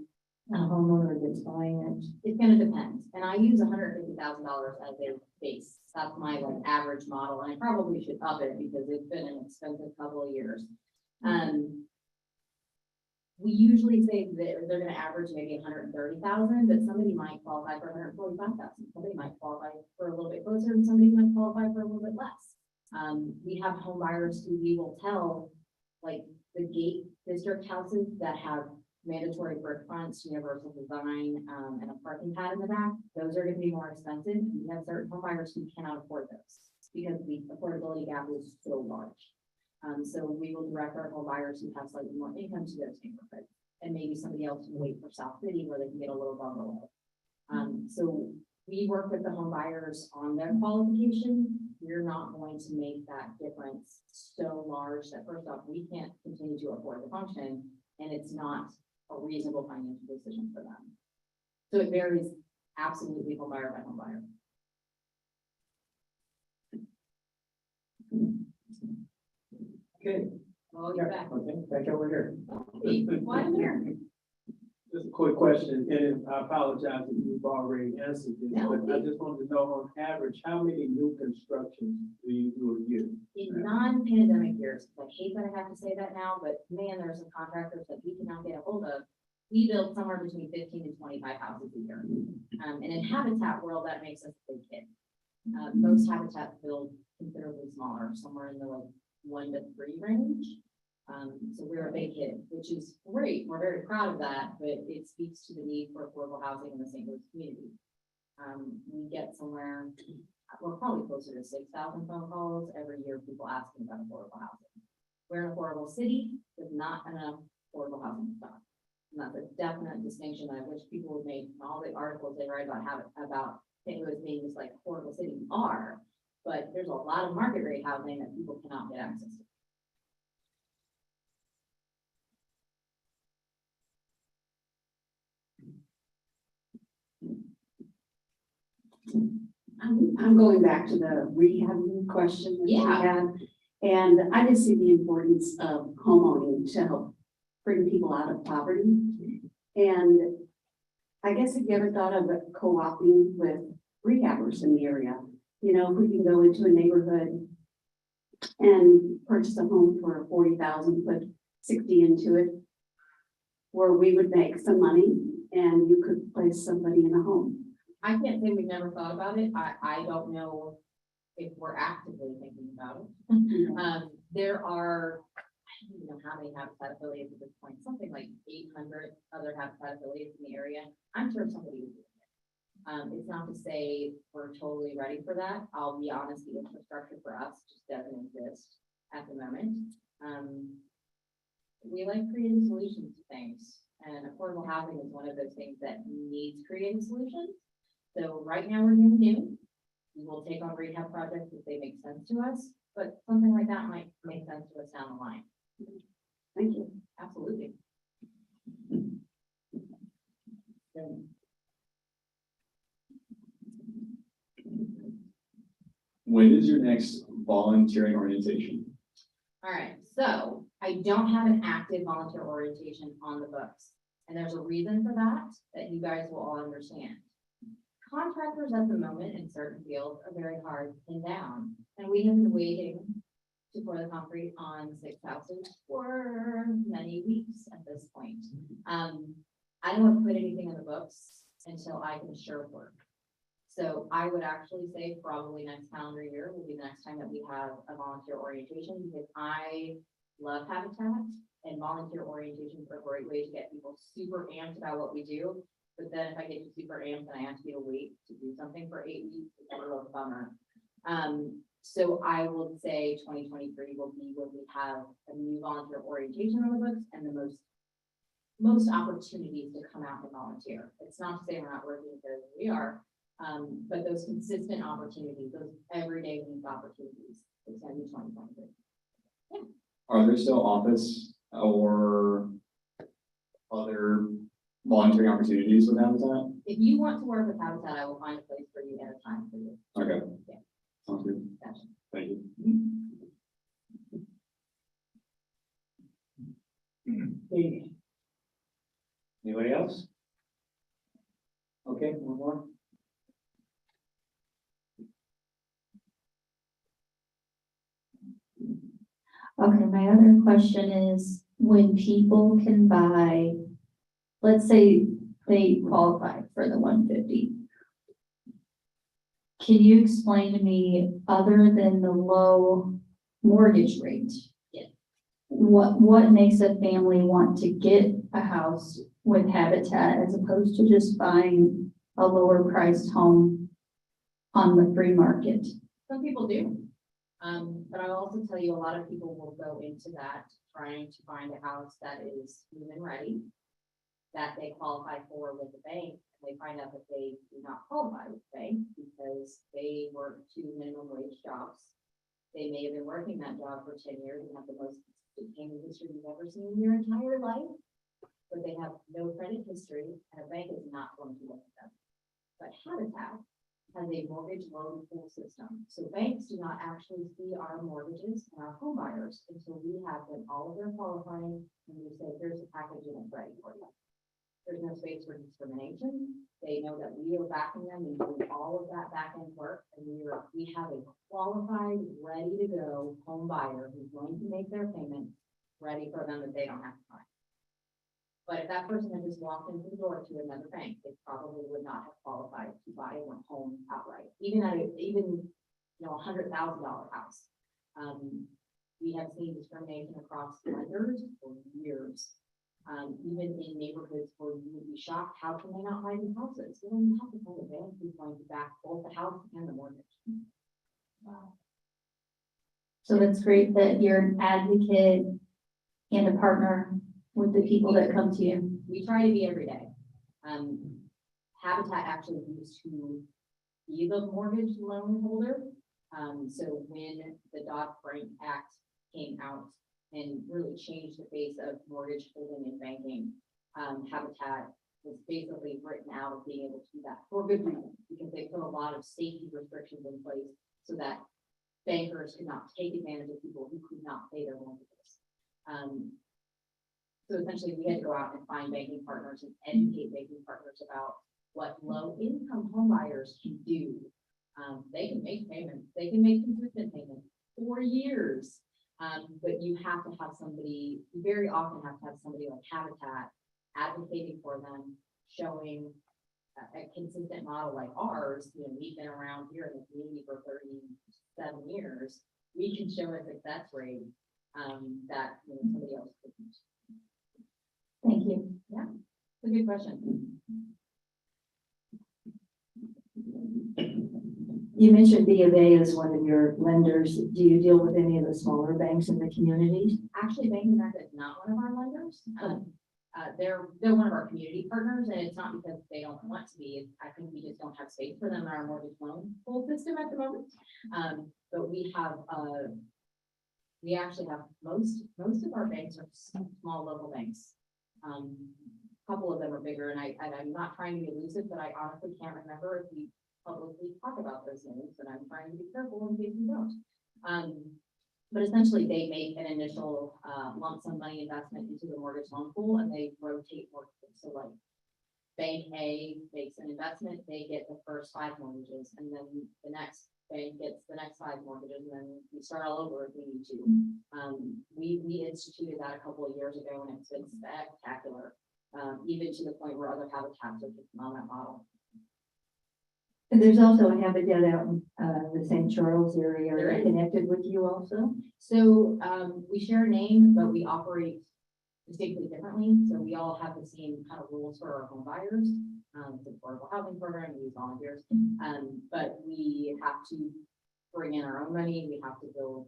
homeowner that's buying it? It's gonna depend, and I use $150,000 as a base. That's my like average model, and I probably should up it because it's been an expensive couple of years. We usually say that they're gonna average maybe 130,000, but somebody might qualify for 145,000. Somebody might qualify for a little bit closer, and somebody might qualify for a little bit less. We have home buyers who we will tell, like the gate district houses that have mandatory brick fronts, universal design, and a parking pad in the back. Those are going to be more expensive. We have certain home buyers who cannot afford those because the affordability gap is so large. So we will direct our home buyers who have slightly more income to those neighborhoods, and maybe somebody else can wait for South City where they can get a little bungalow. So we work with the home buyers on their qualification. We're not going to make that difference so large that first off, we can't continue to afford the function, and it's not a reasonable financial decision for them. So it varies absolutely home buyer by home buyer. Okay. Oh, you're back. Okay, back over here. Why here? Just a quick question, and I apologize if you've already answered this, No, but I just wanted to know on average, how many new constructions do you do a year? In non-pandemic years, I hate that I have to say that now, but man, there are some contractors that we cannot get a hold of. We build somewhere between 15 and 25 houses a year. And in Habitat world, that makes us a big hit. Most habitats build considerably smaller, somewhere in the like 1 to 3 range. So we're a big hit, which is great. We're very proud of that, but it speaks to the need for affordable housing in the St. Louis community. We get somewhere, we're probably closer to 6,000 phone calls every year, people asking about affordable housing. We're an affordable city with not enough affordable housing stock. And that's a definite distinction that I wish people would make from all the articles they write about St. Louis being just like affordable city. We are, but there's a lot of market rate housing that people cannot get access to. I'm going back to the rehab question that you Yeah. had. And I just see the importance of homeowning to help bring people out of poverty. And I guess if you ever thought of co-oping with rehabbers in the area, you know, if we can go into a neighborhood and purchase a home for 40,000, put 60 into it, where we would make some money and you could place somebody in a home. I can't say we've never thought about it. I don't know if we're actively thinking about it. There are, I don't even know how many habitat affiliates at this point, something like 800 other habitat affiliates in the area. I'm sure somebody would do it. It's not to say we're totally ready for that. I'll be honest, the infrastructure for us just doesn't exist at the moment. We like creating solutions to things, and affordable housing is one of those things that needs creative solutions. So right now we're doing new. We will take on rehab projects if they make sense to us, but something like that might make sense to us down the line. Thank you. Absolutely. When is your next volunteering orientation? All right, so I don't have an active volunteer orientation on the books. And there's a reason for that you guys will all understand. Contractors at the moment in certain fields are very hard to pin down. And we have been waiting to pour the concrete on 6 houses for many weeks at this point. I don't want to put anything in the books until I can assure work. So I would actually say probably next calendar year will be the next time that we have a volunteer orientation, because I love Habitat and volunteer orientations are a great way to get people super amped about what we do. But then if I get super amped and I have to be to wait to do something for 8 weeks, it's a little bummer. So I will say 2023 will be when we have a new volunteer orientation on the books and the most opportunities to come out and volunteer. It's not to say we're not working because we are, but those consistent opportunities, those everyday week opportunities, it's gonna be 2023. Are there still office or other volunteering opportunities with Habitat? If you want to work with Habitat, I will find a place for you at a time for you. Okay. Yeah. Sounds good. Gotcha. Thank you. Okay. Anybody else? Okay, one more. Okay, my other question is, when people can buy, let's say they qualify for the 150. Can you explain to me, other than the low mortgage rate? Yeah. What makes a family want to get a house with Habitat as opposed to just buying a lower priced home on the free market? Some people do. But I'll also tell you, a lot of people will go into that trying to find a house that is move-in ready, that they qualify for with the bank. And they find out that they do not qualify with the bank because they work 2 minimum wage jobs. They may have been working that job for 10 years and have the most consistent payment history you've ever seen in your entire life, but they have no credit history and a bank is not going to look at them. But Habitat has a mortgage loan pool system. So banks do not actually see our mortgages and our home buyers until we have them all of their qualifying and we say, here's the package and it's ready for you. There's no space for discrimination. They know that we are backing them and doing all of that back end work. And we have a qualified, ready to go home buyer who's going to make their payment ready for them that they don't have to find. But if that person had just walked into the door to another bank, they probably would not have qualified to buy a home outright, even at $100,000 house. We have seen discrimination across lenders for years. Even in neighborhoods where you would be shocked, how can they not buy these houses? You don't even have to find a bank who's going to back both the house and the mortgage. Wow. So it's great that you're an advocate and a partner with the people that come to you. We try to be every day. Habitat actually used to be the mortgage loan holder. So when the Dodd-Frank Act came out and really changed the face of mortgage holding and banking, Habitat was basically written out of being able to do that for good reason, because they put a lot of safety restrictions in place so that bankers could not take advantage of people who could not pay their mortgages. So essentially, we had to go out and find banking partners and educate banking partners about what low-income home buyers can do. They can make payments, they can make consistent payments for years. But you have to have somebody, you very often have to have somebody like Habitat advocating for them, showing a consistent model like ours. You know, we've been around here in the community for 37 years. We can show a success rate that somebody else couldn't. Thank you. Yeah, it's a good question. You mentioned B of A as one of your lenders. Do you deal with any of the smaller banks in the community? Actually, Bank of America is not one of our lenders. They're one of our community partners, and it's not because they don't want to be. I think we just don't have space for them in our mortgage loan pool system at the moment. But we actually have most of our banks are small local banks. A couple of them are bigger, and I'm not trying to be elusive, but I honestly can't remember if we publicly talk about those names, and I'm trying to be careful in case we don't. But essentially, they make an initial lump sum money investment into the mortgage loan pool, and they rotate mortgages. So like bank A makes an investment, they get the first 5 mortgages, and then the next bank gets the next 5 mortgages, and then we start all over if we need to. We instituted that a couple of years ago, and it's been spectacular, even to the point where other habitats are taking on that model. And there's also a habitat out in the St. Charles area. There Are they is. connected with you also? So we share a name, but we operate distinctly differently. So we all have the same kind of rules for our home buyers. The affordable housing program, we use volunteers, but we have to bring in our own money. We have to build,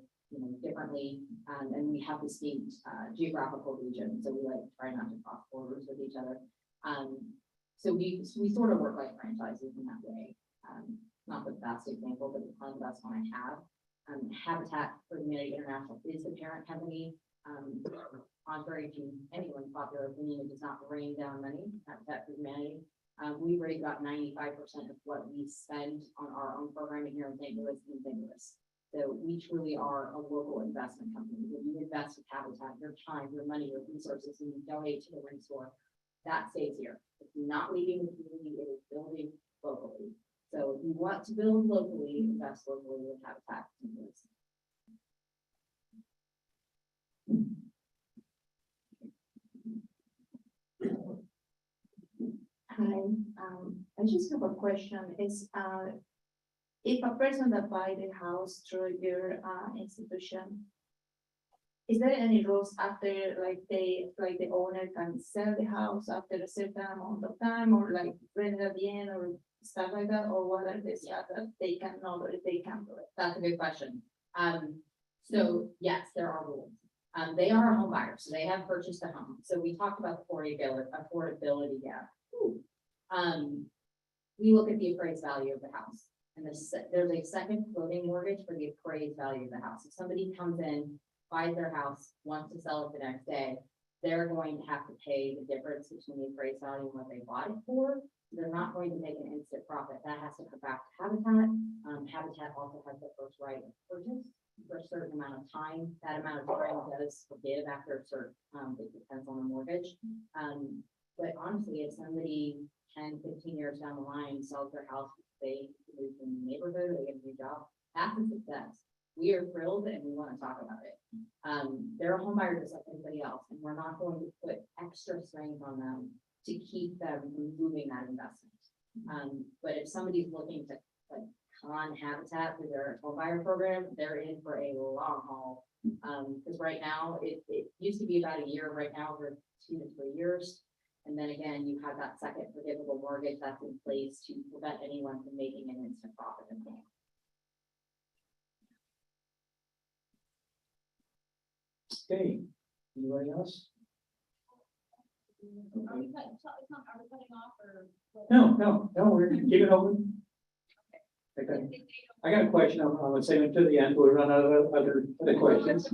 differently, and we have distinct geographical region. So we like try not to cross borders with each other. So we sort of work like franchises in that way. Not the best example, but it's kind of the best one I have. Habitat for Humanity International is the parent company. Contrary to anyone's popular opinion, it does not rain down money. Habitat for Humanity. We raise about 95% of what we spend on our own programming here in St. Louis and St. Louis. So we truly are a local investment company. When you invest with Habitat, your time, your money, your resources, and you donate to the ring store, that stays here. It's not leaving the community, it is building locally. So if you want to build locally, invest locally with Habitat. Hi, I just have a question. If a person that buy the house through your institution, is there any rules after like the owner can sell the house after a certain amount of time, or like rent it at the end, or stuff like that, or what are the stuff that they can know or they can do it? That's a good question. So yes, there are rules. They are a home buyer, so they have purchased a home. So we talked about the affordability gap. We look at the appraised value of the house, and there's a second floating mortgage for the appraised value of the house. If somebody comes in, buys their house, wants to sell it the next day, they're going to have to pay the difference between the appraised value and what they bought it for. They're not going to make an instant profit. That has to come back to Habitat. Habitat also has the first right of purchase for a certain amount of time. That amount of time does forgive after a certain, it depends on the mortgage. But honestly, if somebody 10, 15 years down the line sells their house, they move in the neighborhood, they get a new job, that's a success. We are thrilled and we want to talk about it. They're a home buyer just like anybody else, and we're not going to put extra strains on them to keep them from moving that investment. But if somebody's looking to like con Habitat through their home buyer program, they're in for a long haul. Because right now it used to be about a year. Right now we're 2 to 3 years. And then again, you have that second forgivable mortgage that's in place to prevent anyone from making an instant profit in that. Okay, anybody else? Are we cutting off or? No, we're keep it open. Okay. I got a question. I'm gonna save it to the end. We'll run out of other questions.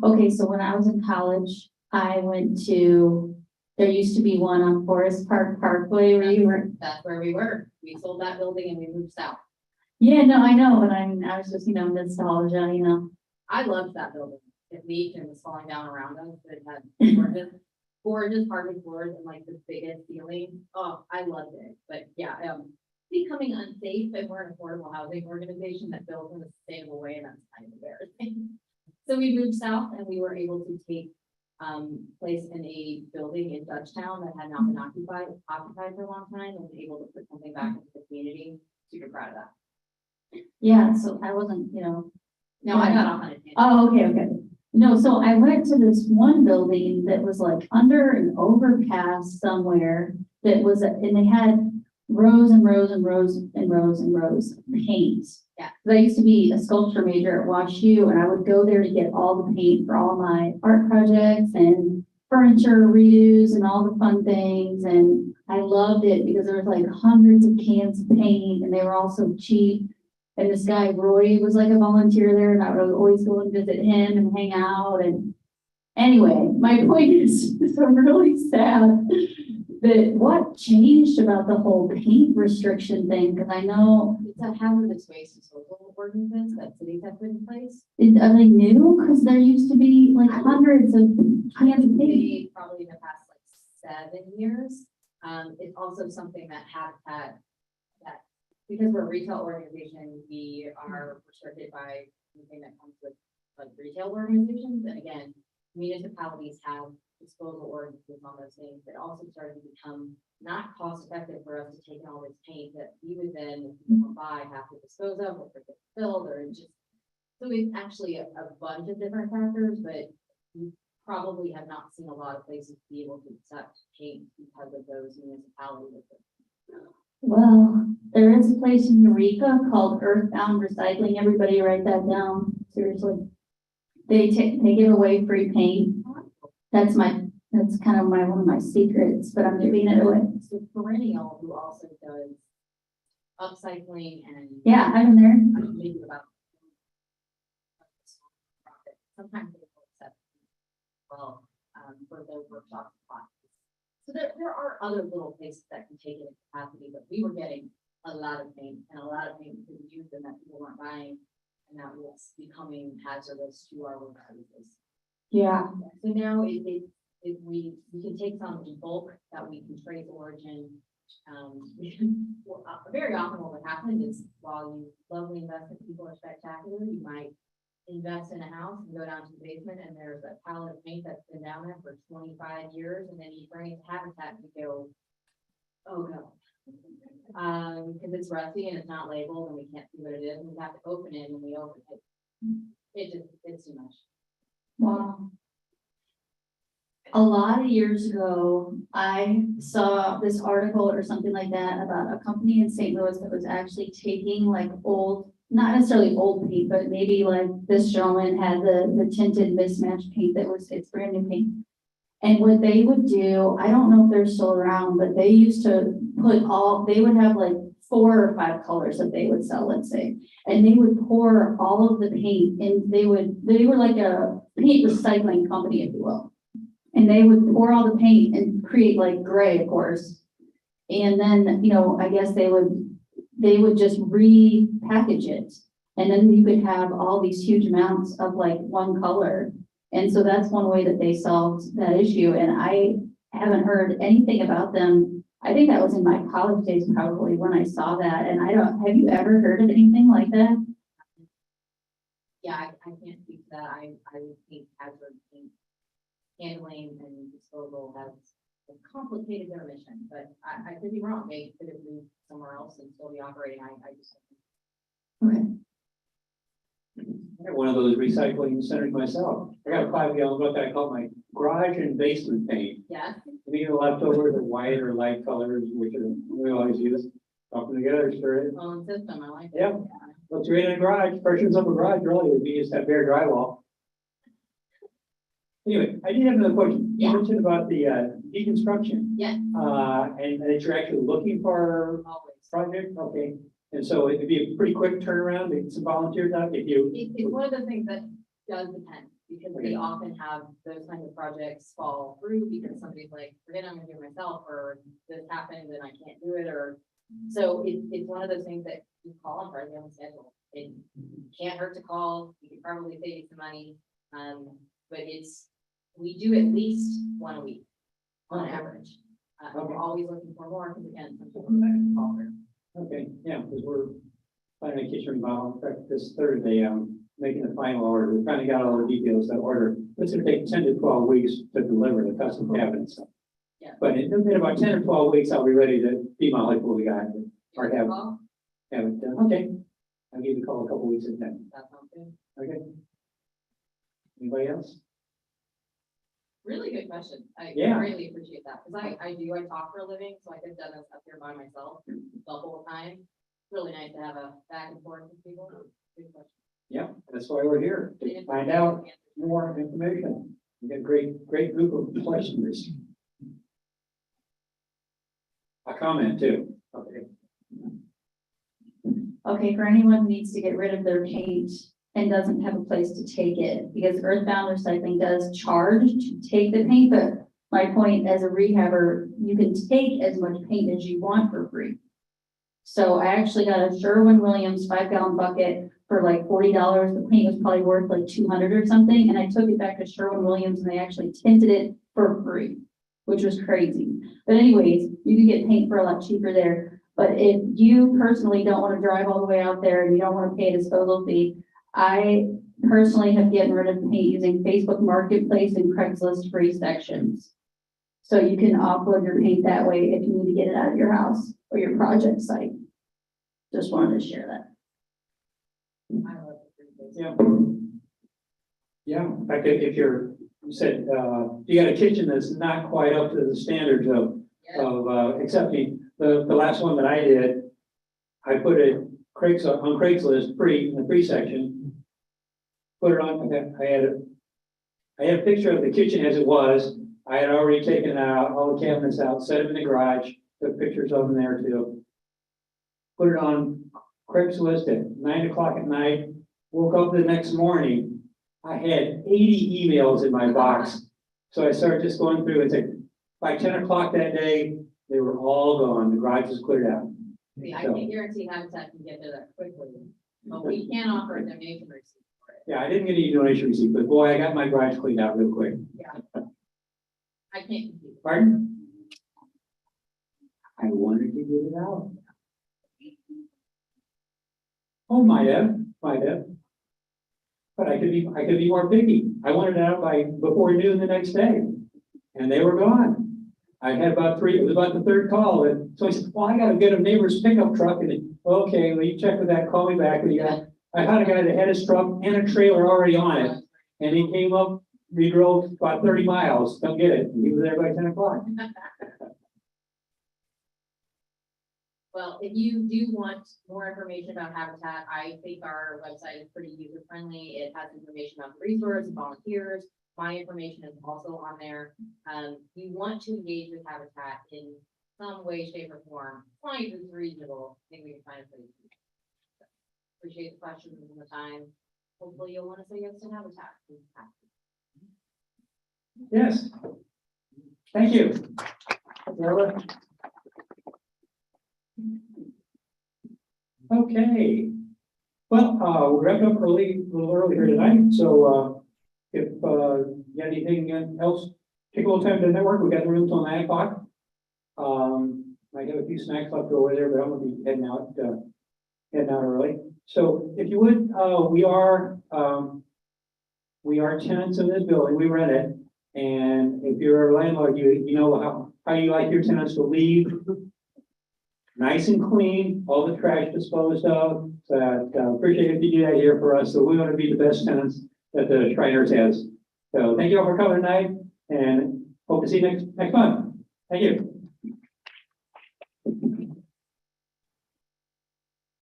Okay, so when I was in college, I went to, there used to be one on Forest Park Parkway where you were. That's where we were. We sold that building and we moved south. Yeah, no, I know, but I was just, nostalgia. I loved that building. It leaked and was falling down around us. It had gorgeous hardwood floors and like the biggest ceiling. Oh, I loved it. But yeah, becoming unsafe, and we're an affordable housing organization that builds in a sustainable way, and that's kind of embarrassing. So we moved south and we were able to take place in a building in Dutchtown that had not been occupied for a long time, and was able to put something back into the community. Super proud of that. Yeah, so I wasn't, No, I got off on it. Oh, okay. No, so I went to this one building that was like under an overpass somewhere that was, and they had rows and rows and rows and rows and rows of paint. Yeah. 'Cause I used to be a sculpture major at WashU, and I would go there to get all the paint for all my art projects and furniture redos and all the fun things. And I loved it because there was like hundreds of cans of paint and they were all so cheap. And this guy, Roy, was like a volunteer there, and I would always go and visit him and hang out. And anyway, my point is, so I'm really sad that what changed about the whole paint restriction thing, because I know, It's a hazardous waste disposal ordinance that cities have put in place. are they new? Because there used to be like hundreds of cans of paint. Maybe probably in the past like 7 years. It's also something that Habitat, that, because we're a retail organization, we are restricted by anything that comes with like retail organizations. And again, municipalities have disposal ordinances on those things that also started to become not cost effective for us to take in all this paint that we would then, if people buy, have to dispose of, or get filled, or just. So it's actually a bunch of different factors, but we probably have not seen a lot of places be able to accept paint because of those municipalities. Well, there is a place in Eureka called Earthbound Recycling. Everybody write that down, seriously. They give away free paint. That's kind of one of my secrets, but I'm giving it away. So Perennial, who also does upcycling and. Yeah, I'm there. Maybe about. Sometimes they will accept, well, for their workshops and classes. So there are other little places that can take it in capacity, but we were getting a lot of paint and a lot of paint we couldn't use and that people weren't buying. And that was becoming hazardous to our workplaces. Yeah. So now we can take some in bulk that we can trace origin. Very often what would happen is while you lovely investment people are spectacular, you might invest in a house and go down to the basement and there's a pallet of paint that's been down there for 25 years and then you bring it to Habitat and you go, oh no. Because it's rusty and it's not labeled and we can't see what it is and we have to open it and we open it. It's too much. Wow. A lot of years ago, I saw this article or something like that about a company in St. Louis that was actually taking like old, not necessarily old paint, but maybe like this gentleman had the tinted mismatched paint that was, it's brand new paint. And what they would do, I don't know if they're still around, but they used to they would have like 4 or 5 colors that they would sell, let's say. And they would pour all of the paint and they were like a paint recycling company, if you will. And they would pour all the paint and create like gray, of course. And then, I guess they would just repackage it. And then you could have all these huge amounts of like one color. And so that's one way that they solved that issue. And I haven't heard anything about them. I think that was in my college days probably when I saw that. And have you ever heard of anything like that? Yeah, I can't speak to that. I would think hazard paint handling and disposal has complicated their mission, but I could be wrong. They could have moved somewhere else and still be operating. I just. Okay. I got one of those recycling centers myself. I got a 5-gallon bucket I call my garage and basement paint. Yeah. These are leftovers of white or light colors, which we always use. Put them together, stir it. Well, system, I like it. Yeah. Let's read in a garage, freshens up a garage, really, if you just have bare drywall. Anyway, I did have another question. Yeah. You mentioned about the deconstruction. Yeah. And that you're actually looking for Always. project, okay. And so it'd be a pretty quick turnaround to get some volunteers out if you. It's one of the things that does depend, because Okay. we often have those kinds of projects fall through because somebody's like, forget I'm gonna do it myself, or this happened and I can't do it, or. So it's one of those things that you call on Friday on schedule. It can't hurt to call, you can probably save some money, but we do at least one a week on average. We're always looking for more, because again, some people are better to call through. Okay, yeah, because we're planning a kitchen remodel. In fact, this Thursday, I'm making the final order. We finally got all the details of that order. It's gonna take 10 to 12 weeks to deliver the custom cabinets. Yeah. But in about 10 or 12 weeks, I'll be ready to demolish what we got or have Well, it done. Okay. I'll give you a call a couple weeks in then. that sounds good. Okay. Anybody else? Really good question. I Yeah. greatly appreciate that, because I talk for a living, so I could have done this up here by myself the whole time. Really nice to have a back and forth with people. Good question. Yeah, that's why we're here, to find out more information. We got a great group of questioners. A comment too. Okay. Okay, for anyone who needs to get rid of their paint and doesn't have a place to take it, because Earthbound Recycling does charge to take the paint, but my point as a rehabber, you can take as much paint as you want for free. So I actually got a Sherwin-Williams 5-gallon bucket for like $40. The paint was probably worth like 200 or something, and I took it back to Sherwin-Williams and they actually tinted it for free, which was crazy. But anyways, you can get paint for a lot cheaper there. But if you personally don't want to drive all the way out there and you don't want to pay a disposal fee, I personally have gotten rid of paint using Facebook Marketplace and Craigslist free sections. So you can offload your paint that way if you need to get it out of your house or your project site. Just wanted to share that. I love it. Yeah. Yeah, in fact, if you said, you got a kitchen that's not quite up to the standards of accepting, the last one that I did, I put it on Craigslist free, in the free section. Put it on, I had a picture of the kitchen as it was. I had already taken out all the cabinets out, set them in the garage, took pictures of them there too. Put it on Craigslist at 9 o'clock at night, woke up the next morning, I had 80 emails in my box. So I started just going through and said, by 10 o'clock that day, they were all gone, the garage was cleared out. See, I can't guarantee Habitat can get there that quickly, but we can offer a donation receipt for it. Yeah, I didn't get any donation receipt, but boy, I got my garage cleaned out real quick. Yeah. I can't compete. Pardon? I wanted to get it out. Oh, might have. But I could be more picky. I wanted it out by before noon the next day, and they were gone. I had about it was about the third call, and so I said, well, I gotta get a neighbor's pickup truck, and okay, well, you check with that, call me back, and I had a guy that had his truck and a trailer already on it, and he came up, we drove about 30 miles, come get it, and he was there by 10 o'clock. Well, if you do want more information about Habitat, I think our website is pretty user friendly. It has information about the resources, volunteers. My information is also on there. If you want to engage with Habitat in some way, shape, or form, as long as it's reasonable, I think we can find a place. Appreciate the questions and the time. Hopefully you'll want to say yes to Habitat. Yes. Thank you. Marla? Okay. Well, we wrapped up a little early here tonight, so if you got anything else, take a little time to network. We got the room till 9 o'clock. I have a few snacks left over there, but I'm gonna be heading out early. So if you would, we are tenants in this building. We rent it, and if you're a landlord, you know how you like your tenants to leave. Nice and clean, all the trash disposed of. Appreciate if you do that here for us. So we want to be the best tenants that the Shriners has. So thank you all for coming tonight, and hope to see you next month. Thank you.